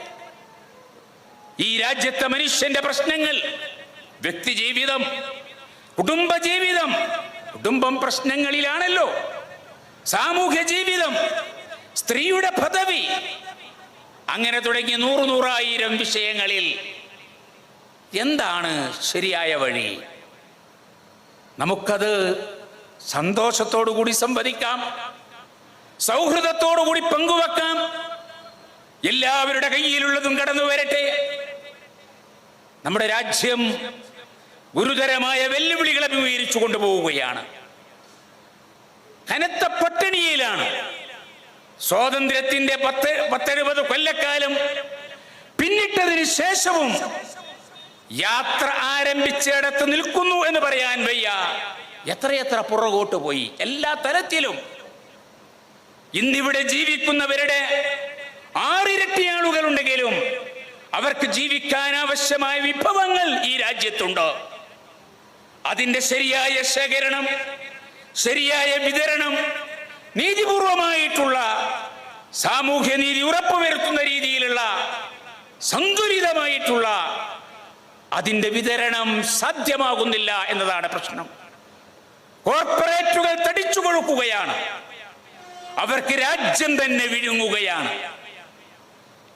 ഈ രാജ്യത്തെ മനുഷ്യന്റെ പ്രശ്നങ്ങൾ, വ്യക്തി ജീവിതം, കുടുംബ ജീവിതം, കുടുംബം പ്രശ്നങ്ങളിലാണല്ലോ, സാമൂഹ്യ ജീവിതം, സ്ത്രീയുടെ പദവി, അങ്ങനെ തുടങ്ങി നൂറായിരം വിഷയങ്ങളിൽ എന്താണ് ശരിയായ വഴി? നമുക്കത് സന്തോഷത്തോടു കൂടി സംവദിക്കാം, സൗഹൃദത്തോടുകൂടി പങ്കുവെക്കാം. എല്ലാവരുടെ കയ്യിലുള്ളതും കടന്നു വരട്ടെ. നമ്മുടെ രാജ്യം ഗുരുതരമായ വെല്ലുവിളികൾ അഭിമുഖീകരിച്ചു കൊണ്ടുപോവുകയാണ്. കനത്ത പട്ടിണിയിലാണ്. സ്വാതന്ത്ര്യത്തിന്റെ 10-70 കൊല്ലക്കാലം പിന്നിട്ടതിന് ശേഷവും യാത്ര ആരംഭിച്ചിടത്ത് നിൽക്കുന്നു എന്ന് പറയാൻ വയ്യ. എത്രയെത്ര പുറകോട്ട് പോയി എല്ലാ തലത്തിലും. ഇന്നിവിടെ ജീവിക്കുന്നവരുടെ 6 ഇരട്ടി ആളുകളുണ്ടെങ്കിലും അവർക്ക് ജീവിക്കാൻ ആവശ്യമായ വിഭവങ്ങൾ ഈ രാജ്യത്തുണ്ട്. അതിന്റെ ശരിയായ ശേഖരണം, ശരിയായ വിതരണം, നീതിപൂർവമായിട്ടുള്ള സാമൂഹ്യ നീതി ഉറപ്പുവരുത്തുന്ന രീതിയിലുള്ള സന്തുലിതമായിട്ടുള്ള അതിന്റെ വിതരണം സാധ്യമാകുന്നില്ല എന്നതാണ് പ്രശ്നം. കോർപ്പറേറ്റുകൾ തടിച്ചു കൊഴുക്കുകയാണ്, അവർക്ക് രാജ്യം തന്നെ വിഴുങ്ങുകയാണ്.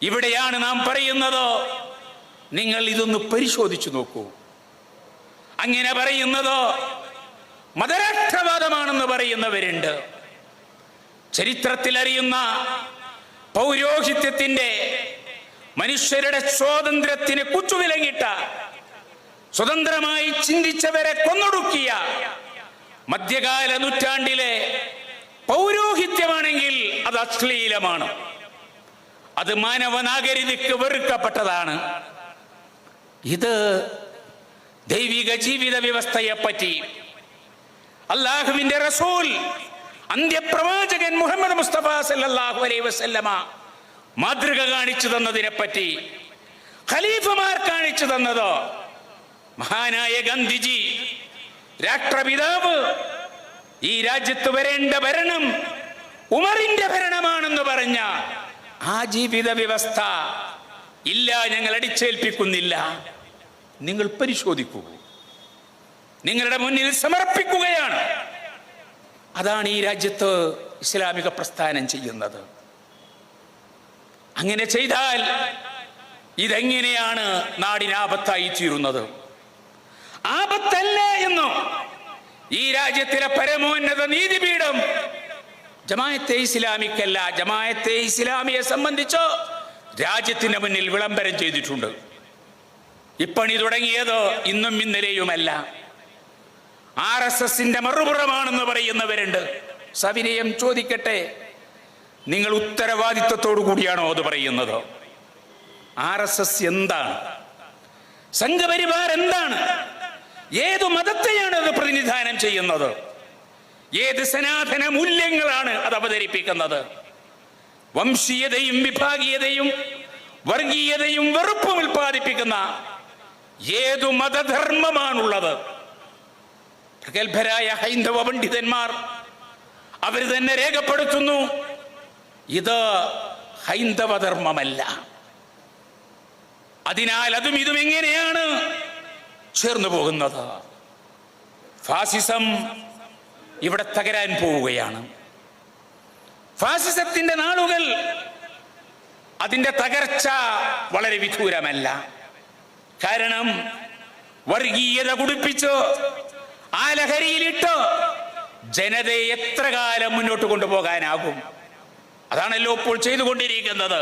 ഇവിടെയാണ് നാം പറയുന്നത്, നിങ്ങൾ ഇതൊന്ന് പരിശോധിച്ചു നോക്കൂ. അങ്ങനെ പറയുന്നത് മതരാഷ്ട്രവാദമാണെന്ന് പറയുന്നവരുണ്ട്. ചരിത്രത്തിൽ അറിയുന്ന പൗരോഹിത്യത്തിന്റെ, മനുഷ്യരുടെ സ്വാതന്ത്ര്യത്തിന് കുച്ചുവിലങ്ങിട്ട, സ്വതന്ത്രമായി ചിന്തിച്ചവരെ കൊന്നൊടുക്കിയ മധ്യകാല നൂറ്റാണ്ടിലെ പൗരോഹിത്യമാണെങ്കിൽ അത് അശ്ലീലമാണ്, അത് മാനവനാഗരികതയ്ക്ക് വെറുക്കപ്പെട്ടതാണ്. ഇത് ദൈവിക ജീവിത വ്യവസ്ഥയെപ്പറ്റി അല്ലാഹുവിന്റെ റസൂൽ, അന്ത്യപ്രവാചകൻ മുഹമ്മദ് മുസ്തഫ സല്ലല്ലാഹു അലൈഹി വസല്ലമ മാതൃക കാണിച്ചു തന്നതിനെപ്പറ്റി, ഖലീഫമാർ കാണിച്ചു തന്നത്, മഹാനായ ഗാന്ധിജി, രാഷ്ട്രപിതാവ്, ഈ രാജ്യത്ത് വരേണ്ട ഭരണം ഉമറിന്റെ ഭരണമാണെന്ന് പറഞ്ഞ ആ ജീവിത വ്യവസ്ഥ ഇല്ല, ഞങ്ങൾ അടിച്ചേൽപ്പിക്കുന്നില്ല. നിങ്ങൾ പരിശോധിക്കൂ, നിങ്ങളുടെ മുന്നിൽ സമർപ്പിക്കുകയാണ്. അതാണ് ഈ രാജ്യത്ത് ഇസ്ലാമിക പ്രസ്ഥാനം ചെയ്യുന്നത്. അങ്ങനെ ചെയ്താൽ ഇതെങ്ങനെയാണ് നാടിന് ആപത്തായി തീരുന്നത്? ആപത്തല്ല എന്നോ ഈ രാജ്യത്തിലെ പരമോന്നത നീതിപീഠം ജമാഅത്തെ ഇസ്ലാമിക്കല്ല, ജമാഅത്തെ ഇസ്ലാമിയെ സംബന്ധിച്ചോ രാജ്യത്തിന് മുന്നിൽ വിളംബരം ചെയ്തിട്ടുണ്ട്. ഇപ്പണി തുടങ്ങിയത് ഇന്നും ഇന്നലെയുമല്ല. RSSന്റെ മറുപുറമാണെന്ന് പറയുന്നവരുണ്ട്. സവിനയം ചോദിക്കട്ടെ, നിങ്ങൾ ഉത്തരവാദിത്വത്തോടു കൂടിയാണോ അത് പറയുന്നത്? RSS എന്താണ്? സംഘപരിവാർ എന്താണ്? ഏതു മതത്തെയാണ് അത് പ്രതിനിധാനം ചെയ്യുന്നത്? ഏത് സനാതന മൂല്യങ്ങളാണ് അത് അവതരിപ്പിക്കുന്നത്? വംശീയതയും വിഭാഗീയതയും വർഗീയതയും വെറുപ്പും ഉൽപ്പാദിപ്പിക്കുന്ന ഏതു മതധർമ്മമാണുള്ളത്? പ്രഗത്ഭരായ ഹൈന്ദവ പണ്ഡിതന്മാർ അവർ തന്നെ രേഖപ്പെടുത്തുന്നു, ഇത് ഹൈന്ദവധർമ്മമല്ല. അതിനാൽ അതും ഇതും എങ്ങനെയാണ് ചേർന്നു പോകുന്നത്? ഫാസിസം ഇവിടെ തകരാൻ പോവുകയാണ്. ഫാസിസത്തിന്റെ നാളുകൾ, അതിന്റെ തകർച്ച വളരെ വിദൂരമല്ല. കാരണം വർഗീയത കുടിപ്പിച്ച് ആ ലഹരിയിലിട്ട് ജനതയെ എത്ര കാലം മുന്നോട്ട് കൊണ്ടുപോകാനാകും? അതാണല്ലോ ഇപ്പോൾ ചെയ്തുകൊണ്ടിരിക്കുന്നത്.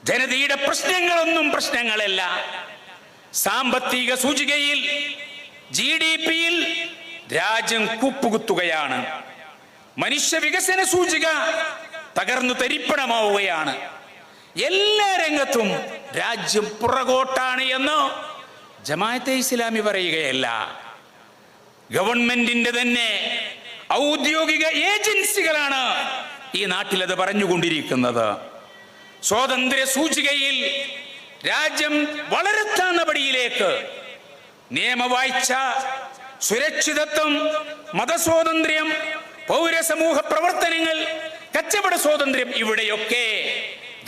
ജനതയുടെ പ്രശ്നങ്ങളൊന്നും പ്രശ്നങ്ങളല്ല. സാമ്പത്തിക സൂചികയിൽ, GDP-യിൽ രാജ്യം കൂപ്പുകുത്തുകയാണ്. മനുഷ്യ വികസന സൂചിക തകർന്നു തരിപ്പണമാവുകയാണ്. എല്ലാ രംഗത്തും രാജ്യം പുറകോട്ടാണ് എന്ന് ജമാഅത്തെ ഇസ്ലാമി പറയുകയല്ല, ഗവൺമെന്റിന്റെ തന്നെ ഔദ്യോഗിക ഏജൻസികളാണ് ഈ നാട്ടിൽ അത് പറഞ്ഞുകൊണ്ടിരിക്കുന്നത്. സ്വാതന്ത്ര്യ സൂചികയിൽ രാജ്യം വളരെ താഴ്ന്ന പടിയിലേക്ക് നിയമവാഴ്ച, സുരക്ഷിതത്വം, മതസ്വാതന്ത്ര്യം, പൗരസമൂഹ പ്രവർത്തനങ്ങൾ, കച്ചവട സ്വാതന്ത്ര്യം, ഇവിടെയൊക്കെ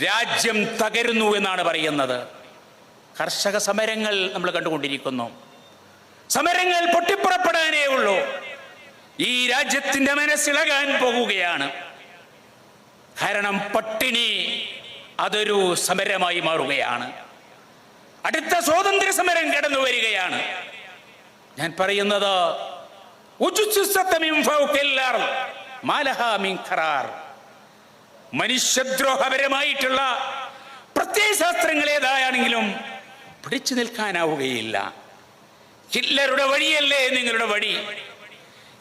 രാജ്യം തകരുന്നു എന്നാണ് പറയുന്നത്. കർഷക സമരങ്ങൾ നമ്മൾ കണ്ടുകൊണ്ടിരിക്കുന്നു. സമരങ്ങൾ പൊട്ടിപ്പുറപ്പെടാനേ ഉള്ളൂ. ഈ രാജ്യത്തിന്റെ മനസ്സിളകാൻ പോകുകയാണ്. കാരണം പട്ടിണി അതൊരു സമരമായി മാറുകയാണ്. അടുത്ത സ്വാതന്ത്ര്യ സമരം കടന്നു വരികയാണ്. ഞാൻ പറയുന്നത് മനുഷ്യദ്രോഹപരമായിട്ടുള്ള പ്രത്യയശാസ്ത്രങ്ങൾ ഏതായാണെങ്കിലും പിടിച്ചു നിൽക്കാനാവുകയില്ല. ഹിറ്റ്ലറുടെ വഴിയല്ലേ നിങ്ങളുടെ വഴി?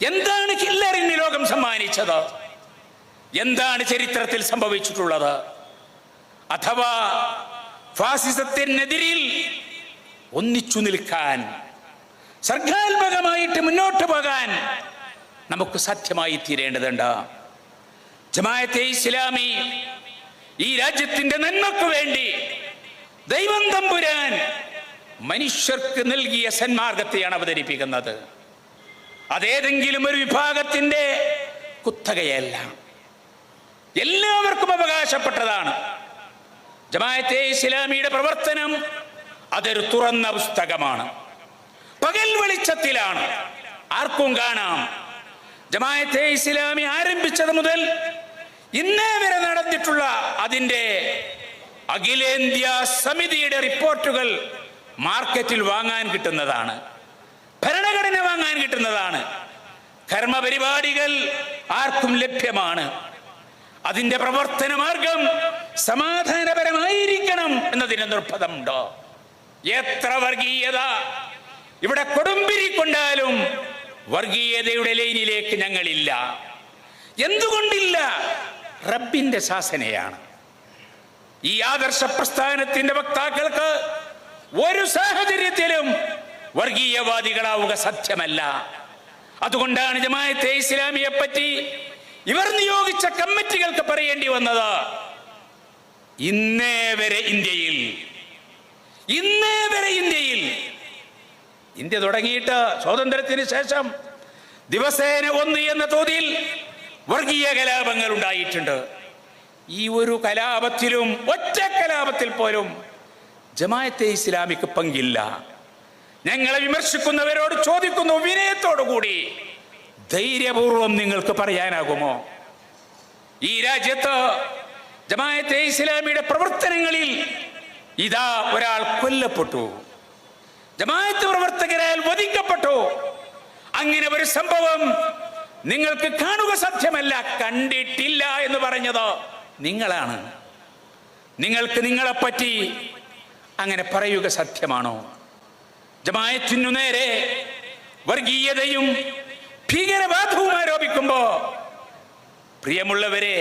എന്താണ് ഹിറ്റ്ലറിന് ലോകം സമ്മാനിച്ചത്? എന്താണ് ചരിത്രത്തിൽ സംഭവിച്ചിട്ടുള്ളത്? അഥവാ ഫാസിസത്തിനെതിരിൽ ഒന്നിച്ചു നിൽക്കാൻ, സർഗാത്മകമായിട്ട് മുന്നോട്ട് പോകാൻ നമുക്ക് സാധ്യമായി തീരേണ്ടതുണ്ട്. ജമാഅത്തെ ഇസ്ലാമി ഈ രാജ്യത്തിന്റെ നന്മക്ക് വേണ്ടി ദൈവം തമ്പുരാൻ മനുഷ്യർക്ക് നൽകിയ സന്മാർഗത്തെയാണ് അവതരിപ്പിക്കുന്നത്. അതേതെങ്കിലും ഒരു വിഭാഗത്തിന്റെ കുത്തകയല്ല, എല്ലാവർക്കും അവകാശപ്പെട്ടതാണ്. ജമാഅത്തെ ഇസ്ലാമിയുടെ പ്രവർത്തനം അതൊരു തുറന്ന പുസ്തകമാണ്, പകൽ വെളിച്ചത്തിലാണ്, ആർക്കും കാണാം. ജമാഅത്തെ ഇസ്ലാമി ആരംഭിച്ചത് മുതൽ ഇന്നേ വരെ നടന്നിട്ടുള്ള അതിൻ്റെ അഖിലേന്ത്യാ സമിതിയുടെ റിപ്പോർട്ടുകൾ മാർക്കറ്റിൽ വാങ്ങാൻ കിട്ടുന്നതാണ്, ഭരണഘടന വാങ്ങാൻ കിട്ടുന്നതാണ്, കർമ്മപരിപാടികൾ ആർക്കും ലഭ്യമാണ്. അതിന്റെ പ്രവർത്തന മാർഗം സമാധാനപരമായിരിക്കണം എന്നതിന് നിർബന്ധമുണ്ടോ? എത്ര വർഗീയത ഇവിടെ കൊടുമ്പിരിക്കൊണ്ടാലും വർഗീയതയുടെ ലൈനിലേക്ക് ഞങ്ങളില്ല. എന്തുകൊണ്ടില്ല? റബ്ബിന്റെ ശാസനയാണ്. ഈ ആദർശ പ്രസ്ഥാനത്തിന്റെ വക്താക്കൾക്ക് ഒരു സാഹചര്യത്തിലും വർഗീയവാദികളാവുക സാധ്യമല്ല. അതുകൊണ്ടാണ് ജമാഅത്തെ ഇസ്ലാമിയെ പറ്റി ഇവർ നിയോഗിച്ച കമ്മിറ്റികൾക്ക് പറയേണ്ടി വന്നത്, ഇന്നേ വരെ ഇന്ത്യയിൽ ഇന്ത്യ തുടങ്ങിയിട്ട് സ്വാതന്ത്ര്യത്തിന് ശേഷം ദിവസേന 1 എന്ന തോതിൽ വർഗീയ കലാപങ്ങൾ ഉണ്ടായിട്ടുണ്ട്. ഈ ഒരു കലാപത്തിലും, ഒറ്റ കലാപത്തിൽ പോലും ജമാഅത്തെ ഇസ്ലാമിക്ക് പങ്കില്ല. ഞങ്ങളെ വിമർശിക്കുന്നവരോട് ചോദിക്കുന്നു, വിനയത്തോടു കൂടി ധൈര്യപൂർവം നിങ്ങൾക്ക് പറയാനാകുമോ? ഈ രാജ്യത്ത് ജമാഅത്തെ ഇസ്ലാമിയുടെ പ്രവർത്തനങ്ങളിൽ ഇതാ ഒരാൾ കൊല്ലപ്പെട്ടു, ജമാഅത്ത് പ്രവർത്തകരാൽ വധിക്കപ്പെട്ടു. അങ്ങനെ ഒരു സംഭവം നിങ്ങൾക്ക് കാണുക സാധ്യമല്ല. കണ്ടിട്ടില്ല എന്ന് പറഞ്ഞത് നിങ്ങളാണ്. നിങ്ങൾക്ക് നിങ്ങളെപ്പറ്റി അങ്ങനെ പറയുക സാധ്യമാണോ? ജമാഅത്തിനു നേരെ വർഗീയതയും ഭീകരവാദവും ആരോപിക്കുമ്പോ, പ്രിയമുള്ളവരെ,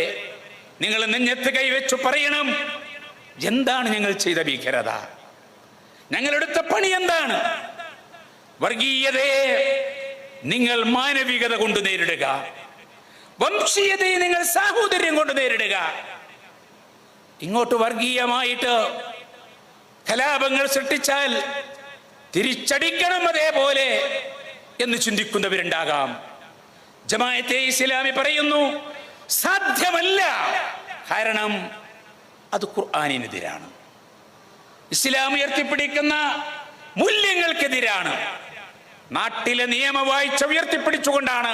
നിങ്ങൾ നെഞ്ഞത്ത് കൈവച്ചു പറയണം, എന്താണ് ഞങ്ങൾ ചെയ്ത ഭീകരത? ഞങ്ങളെടുത്ത പണി എന്താണ്? വർഗീയതയെ നിങ്ങൾ മാനവികത കൊണ്ട് നേരിടുക, വംശീയതയെ നിങ്ങൾ സാഹോദര്യം കൊണ്ട് നേരിടുക. ഇങ്ങോട്ട് വർഗീയമായിട്ട് കലാപങ്ങൾ സൃഷ്ടിച്ചാൽ തിരിച്ചടിക്കണം അതേപോലെ എന്ന് ചിന്തിക്കുന്നവരുണ്ടാകാം. ജമാഅത്തെ ഇസ്ലാമി പറയുന്നു, സാധ്യമല്ല. കാരണം അത് ഖുർആനിനെതിരാണ്, ഇസ്ലാം ഉയർത്തിപ്പിടിക്കുന്ന മൂല്യങ്ങൾക്കെതിരാണ്. നാട്ടിലെ നിയമവാഴ്ച ഉയർത്തിപ്പിടിച്ചുകൊണ്ടാണ്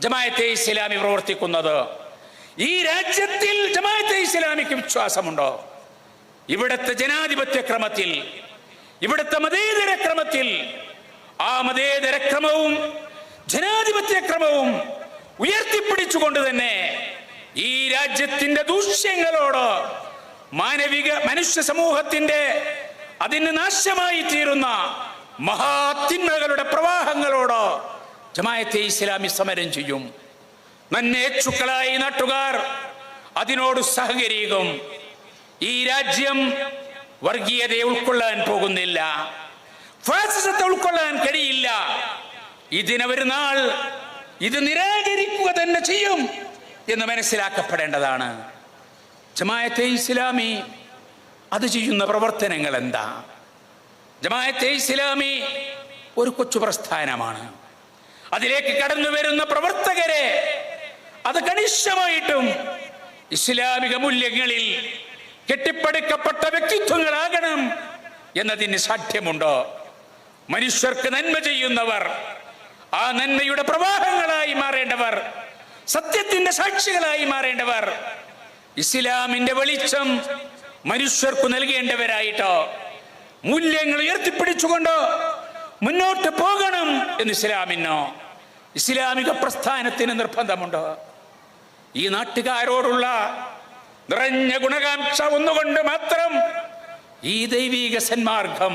ജമാഅത്തെ ഇസ്ലാമി പ്രവർത്തിക്കുന്നത്. ഈ രാജ്യത്തിൽ ജമാഅത്തെ ഇസ്ലാമിക്ക് വിശ്വാസമുണ്ടോ? ഇവിടുത്തെ ജനാധിപത്യ ക്രമത്തിൽ, ഇവിടുത്തെ മതേതര ക്രമത്തിൽ, ആ മതേതര ക്രമവും ജനാധിപത്യ ക്രമവും ഉയർത്തിപ്പിടിച്ചുകൊണ്ട് തന്നെ ഈ രാജ്യത്തിന്റെ ദൂഷ്യങ്ങളോട്, മനുഷ്യ സമൂഹത്തിന്റെ അതിന് നാശമായി തീരുന്ന മഹാതിന്മകളുടെ പ്രവാഹങ്ങളോട് ജമാഅത്തെ ഇസ്ലാമി സമരം ചെയ്യും. നന്നേച്ചുക്കളായി നാട്ടുകാർ അതിനോട് സഹകരിക്കും. ഈ രാജ്യം വർഗീയതയെ ഉൾക്കൊള്ളാൻ പോകുന്നില്ല, ഫാസിസത്തെ ഉൾക്കൊള്ളാൻ കഴിയില്ല. ഇതിനൊരു നാൾ ഇത് നിരാകരിക്കുക തന്നെ ചെയ്യും എന്ന് മനസ്സിലാക്കപ്പെടേണ്ടതാണ്. ജമാഅത്തെ ഇസ്ലാമി അത് ചെയ്യുന്ന പ്രവർത്തനങ്ങൾ എന്താ? ജമാഅത്തെ ഇസ്ലാമി ഒരു കൊച്ചു പ്രസ്ഥാനമാണ്. അതിലേക്ക് കടന്നു വരുന്ന പ്രവർത്തകരെ അത് കണിശമായിട്ടും ഇസ്ലാമിക മൂല്യങ്ങളിൽ കെട്ടിപ്പടുക്കപ്പെട്ട വ്യക്തിത്വങ്ങളാകണം എന്നതിന് സാധ്യമുണ്ടോ? മനുഷ്യർക്ക് നന്മ ചെയ്യുന്നവർ, ആ നന്മയുടെ പ്രവാഹങ്ങളായി മാറേണ്ടവർ, സത്യത്തിന്റെ സാക്ഷികളായി മാറേണ്ടവർ, ഇസ്ലാമിന്റെ വെളിച്ചം മനുഷ്യർക്ക് നൽകേണ്ടവരായിട്ടോ മൂല്യങ്ങൾ ഉയർത്തിപ്പിടിച്ചുകൊണ്ടോ മുന്നോട്ട് പോകണം എന്ന് ഇസ്ലാമിനോ ഇസ്ലാമിക പ്രസ്ഥാനത്തിന് നിർബന്ധമുണ്ടോ? ഈ നാട്ടുകാരോടുള്ള നിറഞ്ഞ ഗുണകാംക്ഷ ഒന്നുകൊണ്ട് മാത്രം ഈ ദൈവീക സന്മാർഗം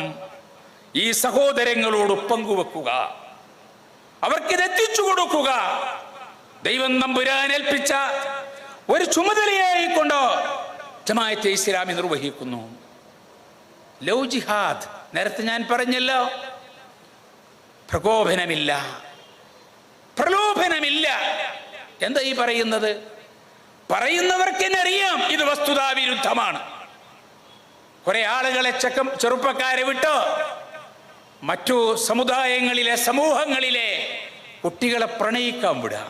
ഈ സഹോദരങ്ങളോട് പങ്കുവെക്കുക, അവർക്കിത് എത്തിച്ചു കൊടുക്കുക. ദൈവം തമ്പുരാൻ ഏൽപ്പിച്ച ഒരു ചുമതലയായിക്കൊണ്ടോ ജമാഅത്തെ ഇസ്ലാമി നിർവഹിക്കുന്നു. ലവ് ജിഹാദ്, നേരത്തെ ഞാൻ പറഞ്ഞല്ലോ, പ്രകോപനമില്ല, പ്രലോഭനമില്ല. എന്താ ഈ പറയുന്നത്? പറയുന്നവർക്ക് തന്നെ അറിയാം ഇത് വസ്തുതാവിരുദ്ധമാണ്. കുറെ ആളുകളെ ചെറുപ്പക്കാരെ വിട്ടോ മറ്റു സമുദായങ്ങളിലെ സമൂഹങ്ങളിലെ കുട്ടികളെ പ്രണയിക്കാൻ വിടുക,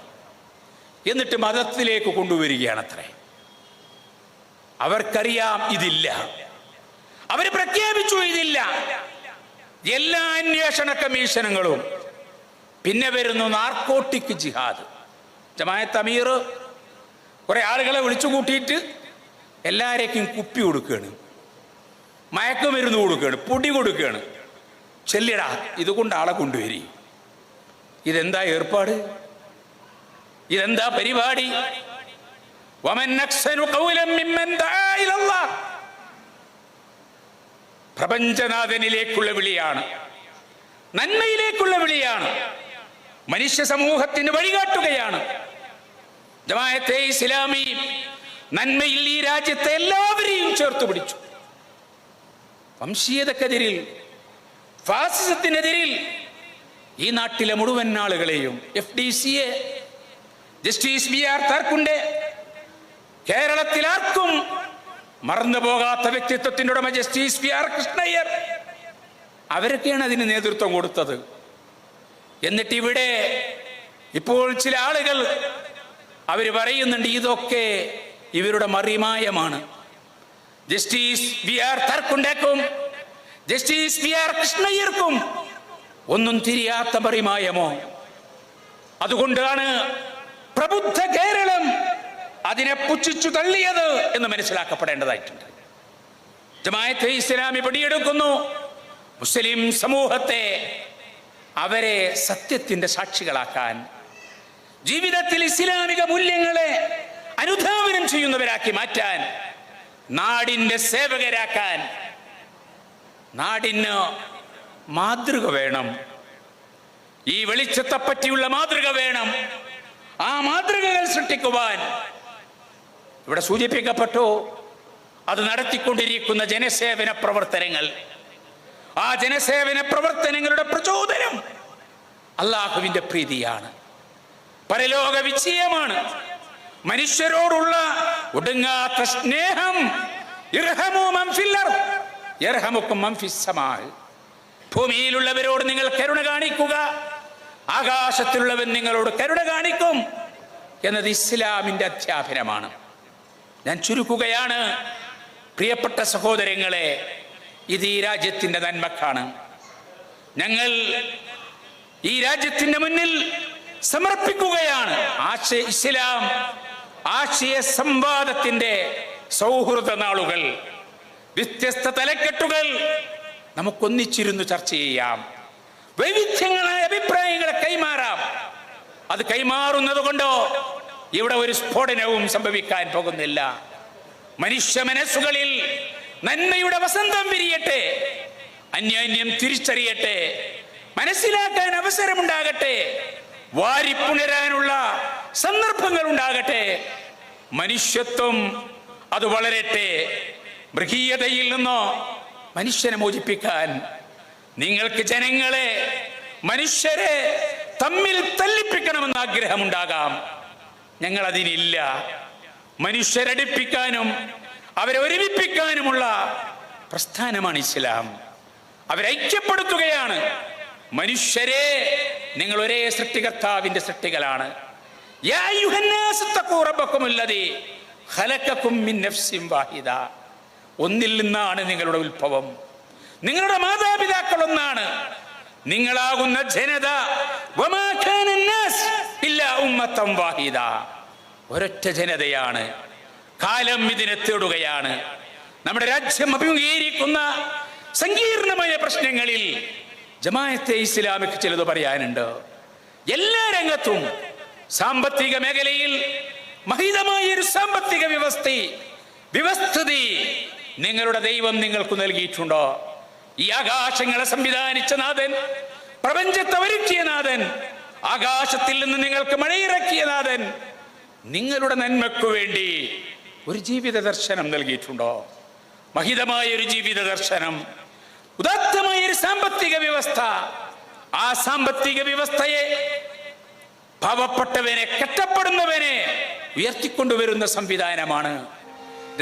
എന്നിട്ട് മതത്തിലേക്ക് കൊണ്ടുവരികയാണത്രേ. അവർക്കറിയാം ഇതില്ല, അവര് പ്രഖ്യാപിച്ചു ഇതില്ല. എല്ലാ അന്വേഷണ കമ്മീഷനുകളും പിന്നെ വരുന്നു നാർക്കോട്ടിക് ജിഹാദ്. ജമാഅത്ത് അമീർ കുറെ ആളുകളെ വിളിച്ചു കൂട്ടിയിട്ട് എല്ലാവരേക്കും കുപ്പി കൊടുക്കുകയാണ്, മയക്കുമരുന്ന് കൊടുക്കുകയാണ്, പൊടി കൊടുക്കുകയാണ്. ചെല്ലിടാ, ഇതുകൊണ്ട് ആളെ കൊണ്ടുവരി. ഇതെന്താ ഏർപ്പാട്? ഇതെന്താ പരിപാടി? പ്രപഞ്ചനാഥനിലേക്കുള്ള വിളിയാണ്, നന്മയിലേക്കുള്ള വിളിയാണ്, മനുഷ്യ സമൂഹത്തിന് വഴികാട്ടുകയാണ്. ജമാഅത്തെ ഇസ്ലാമി നന്മയിൽ ഈ രാജ്യത്തെ എല്ലാവരെയും ചേർത്ത് പിടിച്ചു. വംശീയതക്കെതിരിൽ, ഫാസിസത്തിനെതിരിൽ ഈ നാട്ടിലെ മുഴുവൻ ആളുകളെയും FDCA, ജസ്റ്റിസ് BR താർക്കുണ്ടെ, കേരളത്തിൽ ആർക്കും മറന്നു പോകാത്ത വ്യക്തിത്വത്തിന്റെ ഉടമ ജസ്റ്റിസ് PR കൃഷ്ണയ്യർ, അവരൊക്കെയാണ് അതിന് നേതൃത്വം കൊടുത്തത്. എന്നിട്ട് ഇവിടെ ഇപ്പോൾ ചില ആളുകൾ അവര് പറയുന്നുണ്ട് ഇതൊക്കെ ഇവരുടെ മറിമായമാണ്. ജസ്റ്റിസ് BR താർക്കുണ്ടേക്കും ജസ്റ്റിസ് PR കൃഷ്ണയ്യർക്കും ഒന്നും തിരിയാത്ത മറിമായമോ? അതുകൊണ്ടാണ് പ്രബുദ്ധ കേരളം അതിനെ പുച്ഛിച്ചു തള്ളിയത് എന്ന് മനസ്സിലാക്കപ്പെടേണ്ടതായിട്ടുണ്ട്. ജമാഅത്തെ ഇസ്ലാമി പണിയെടുക്കുന്നു മുസ്ലിം സമൂഹത്തെ, അവരെ സത്യത്തിന്റെ സാക്ഷികളാക്കാൻ, ജീവിതത്തിൽ ഇസ്ലാമിക മൂല്യങ്ങളെ അനുധാവനം ചെയ്യുന്നവരാക്കി മാറ്റാൻ, നാടിന്റെ സേവകരാക്കാൻ. നാടിന് മാതൃക വേണം, ഈ വെളിച്ചത്തെ പറ്റിയുള്ള മാതൃക വേണം. ആ മാതൃകകൾ സൃഷ്ടിക്കുവാൻ ഇവിടെ സൂചിപ്പിക്കപ്പെട്ടു. അത് നടത്തിക്കൊണ്ടിരിക്കുന്ന ജനസേവന പ്രവർത്തനങ്ങൾ, ആ ജനസേവന പ്രവർത്തനങ്ങളുടെ പ്രചോദനം അല്ലാഹുവിന്റെ പ്രീതിയാണ്, പരലോക വിജയമാണ്, മനുഷ്യരോടുള്ള ഒടുങ്ങാത്ത സ്നേഹം. ഇർഹമു മൻ ഫിൽ അർദ് യർഹമുക്കും മൻ ഫിസ് സമാ. ഭൂമിയിലുള്ളവരോട് നിങ്ങൾ കരുണ കാണിക്കുക, ആകാശത്തിലുള്ളവൻ നിങ്ങളോട് കരുണ കാണിക്കും എന്നത് ഇസ്ലാമിന്റെ അധ്യാപനമാണ്. ഞാൻ ചുരുക്കുകയാണ്, പ്രിയപ്പെട്ട സഹോദരങ്ങളെ, ഇത് ഈ രാജ്യത്തിന്റെ നന്മക്കാണ്. ഞങ്ങൾ ഈ രാജ്യത്തിന്റെ മുന്നിൽ സമർപ്പിക്കുകയാണ് ഇസ്ലാം ആശയ സംവാദത്തിന്റെ സൗഹൃദ നാളുകൾ, വ്യത്യസ്ത തലക്കെട്ടുകൾ. നമുക്കൊന്നിച്ചിരുന്നു ചർച്ച ചെയ്യാം, വൈവിധ്യങ്ങളായ അഭിപ്രായങ്ങളെ കൈമാറാം. അത് കൈമാറുന്നത് കൊണ്ടോ ഇവിടെ ഒരു സ്ഫോടനവും സംഭവിക്കാൻ പോകുന്നില്ല. മനുഷ്യ മനസ്സുകളിൽ നന്മയുടെ വസന്തം വിരിയട്ടെ, അന്യോന്യം തിരിച്ചറിയട്ടെ, മനസ്സിലാക്കാൻ അവസരമുണ്ടാകട്ടെ, വാരിപ്പുണരാനുള്ള സന്ദർഭങ്ങൾ ഉണ്ടാകട്ടെ, മനുഷ്യത്വം അത് വളരട്ടെ. മൃഗീയതയിൽ നിന്നോ മനുഷ്യനെ മോചിപ്പിക്കാൻ നിങ്ങൾക്ക് ജനങ്ങളെ, മനുഷ്യരെ തമ്മിൽ തല്ലിപ്പിക്കണമെന്ന് ആഗ്രഹമുണ്ടാകാം. ഞങ്ങൾ അതിനില്ല. മനുഷ്യരടിപ്പിക്കാനും അവരെ ഒരുമിപ്പിക്കാനുമുള്ള പ്രസ്ഥാനമാണ് ഇസ്ലാം. അവരെ ഐക്യപ്പെടുത്തുകയാണ്. മനുഷ്യരെ, നിങ്ങൾ ഒരേ സൃഷ്ടികർത്താവിന്റെ സൃഷ്ടികളാണ്. യാ അയ്യുഹന്നാസ് തഖൂ റബ്ബക്കുമുല്ലദീ ഖലഖകും മിൻ നഫ്സിൻ വാഹിദ. ഒന്നിൽ നിന്നാണ് നിങ്ങളുടെ ഉത്ഭവം. നിങ്ങളുടെ മാതാപിതാക്കൾ ഒന്നാണ്. നിങ്ങളാകുന്ന ജനത വമാ കാനന്നാസ് ഇല്ലാ ഉമ്മത്തൻ വാഹിദ. ഒരൊറ്റ ജനതയാണ്. കാലം ഇതിനെ തേടുകയാണ്. നമ്മുടെ രാജ്യം അഭിമുഖീകരിക്കുന്ന സങ്കീർണമായ പ്രശ്നങ്ങളിൽ ജമാഅത്തെ ഇസ്ലാമിക്ക് ചിലത് പറയാനുണ്ട്. എല്ലാ രംഗത്തും സാമ്പത്തിക മേഖലയിൽ മഹിതമായ ഒരു സാമ്പത്തിക വ്യവസ്ഥിതി നിങ്ങളുടെ ദൈവം നിങ്ങൾക്ക് നൽകിയിട്ടുണ്ടോ? ഈ ആകാശങ്ങളെ സംവിധാനിച്ച നാഥൻ, പ്രപഞ്ചത്തെ ഒരുക്കിയ നാഥൻ, ആകാശത്തിൽ നിന്ന് നിങ്ങൾക്ക് മഴയിറക്കിയ നാഥൻ നിങ്ങളുടെ നന്മയ്ക്കു വേണ്ടി ഒരു ജീവിത ദർശനം നൽകിയിട്ടുണ്ടോ? മഹിതമായ ഒരു ജീവിത ദർശനം, ഉദാത്തമായ ഒരു സാമ്പത്തിക വ്യവസ്ഥ. ആ സാമ്പത്തിക വ്യവസ്ഥയെ പാവപ്പെട്ടവനെ, കഷ്ടപ്പെടുന്നവനെ ഉയർത്തിക്കൊണ്ടുവരുന്ന സംവിധാനമാണ്.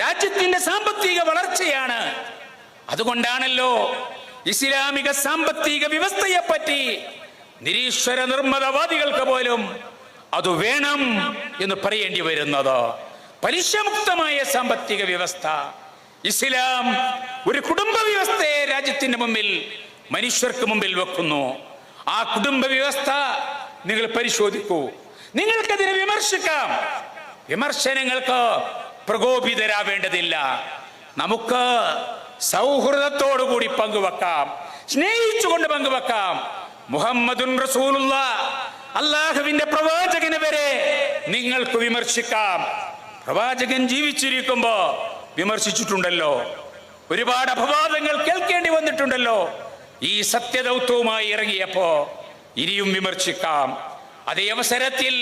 രാജ്യത്തിന്റെ സാമ്പത്തിക വളർച്ചയാണ്. അതുകൊണ്ടാണല്ലോ ഇസ്ലാമിക സാമ്പത്തിക വ്യവസ്ഥയെ പറ്റി നിരീശ്വര നിർമ്മതവാദികൾക്ക് പോലും അത് വേണം എന്ന് പറയേണ്ടി വരുന്നത്. പലിശമുക്തമായ സാമ്പത്തിക വ്യവസ്ഥ. ഇസ്ലാം ഒരു കുടുംബ വ്യവസ്ഥയെ രാജ്യത്തിന്റെ മുമ്പിൽ, മനുഷ്യർക്ക് മുമ്പിൽ വെക്കുന്നു. ആ കുടുംബ വ്യവസ്ഥ നിങ്ങൾ പരിശോധിക്കൂ. നിങ്ങൾക്കതിനെ വിമർശിക്കാം. വിമർശനങ്ങൾക്ക് പ്രകോപിതരാവേണ്ടതില്ല. നമുക്ക് സൗഹൃദത്തോടുകൂടി പങ്കുവെക്കാം, സ്നേഹിച്ചുകൊണ്ട് പങ്കുവെക്കാം. മുഹമ്മദുൻ റസൂലുള്ളാഹ്, അല്ലാഹുവിന്റെ പ്രവാചകനെ വരെ നിങ്ങൾക്ക് വിമർശിക്കാം. പ്രവാചകൻ ജീവിച്ചിരിക്കുമ്പോ വിമർശിച്ചിട്ടുണ്ടല്ലോ. ഒരുപാട് അപവാദങ്ങൾ കേൾക്കേണ്ടി വന്നിട്ടുണ്ടല്ലോ. ഈ സത്യദൗത്യവുമായി ഇറങ്ങിയപ്പോ ഇനിയും വിമർശിക്കാം. അതേ അവസരത്തിൽ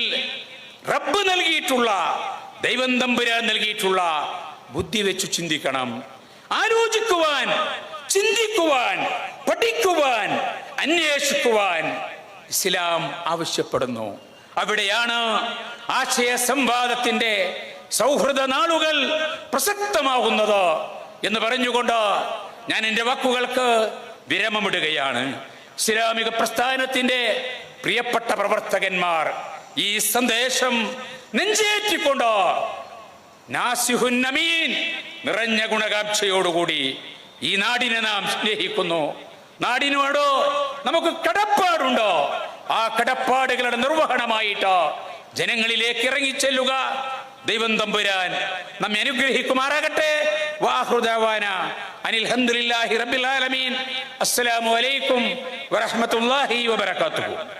റബ്ബ് നൽകിയിട്ടുള്ള, ദൈവം തമ്പുരാൻ നൽകിയിട്ടുള്ള ബുദ്ധി വെച്ചു ചിന്തിക്കണം. ആലോചിക്കുവാൻ, ചിന്തിക്കുവാൻ, പഠിക്കുവാൻ, അന്വേഷിക്കുവാൻ ഇസ്ലാം ആവശ്യപ്പെടുന്നു. അവിടെയാണ് ആശയ സംവാദത്തിന്റെ സൗഹൃദ നാളുകൾ പ്രസക്തമാകുന്നത് എന്ന് പറഞ്ഞുകൊണ്ട് ഞാൻ എൻ്റെ വാക്കുകൾക്ക് വിരാമമിടുകയാണ്. ഇസ്ലാമിക പ്രസ്ഥാനത്തിന്റെ പ്രിയപ്പെട്ട പ്രവർത്തകന്മാർ ഈ സന്ദേശം നെഞ്ചേറ്റിക്കൊണ്ട് നാസിഹുൻ അമീൻ, നിറഞ്ഞ ഗുണകാംക്ഷയോടുകൂടി ഈ നാടിനെ നാം സ്നേഹിക്കുന്നു. നാടിനോട് നമുക്ക് കടപ്പാടുണ്ടോ? ആ കടപ്പാടുകളുടെ നിർവഹണമായിട്ട് ജനങ്ങളിലേക്ക് ഇറങ്ങിച്ചെല്ലുക. ദൈവം തമ്പുരാൻ നമ്മെ അനുഗ്രഹിക്കുമാറാകട്ടെ. വാഖിറു ദഅവാന അനിൽ ഹംദുലില്ലാഹി റബ്ബിൽ ആലമീൻ. അസ്സലാമു അലൈക്കും വറഹ്മത്തുള്ളാഹി വബറകാതുഹു.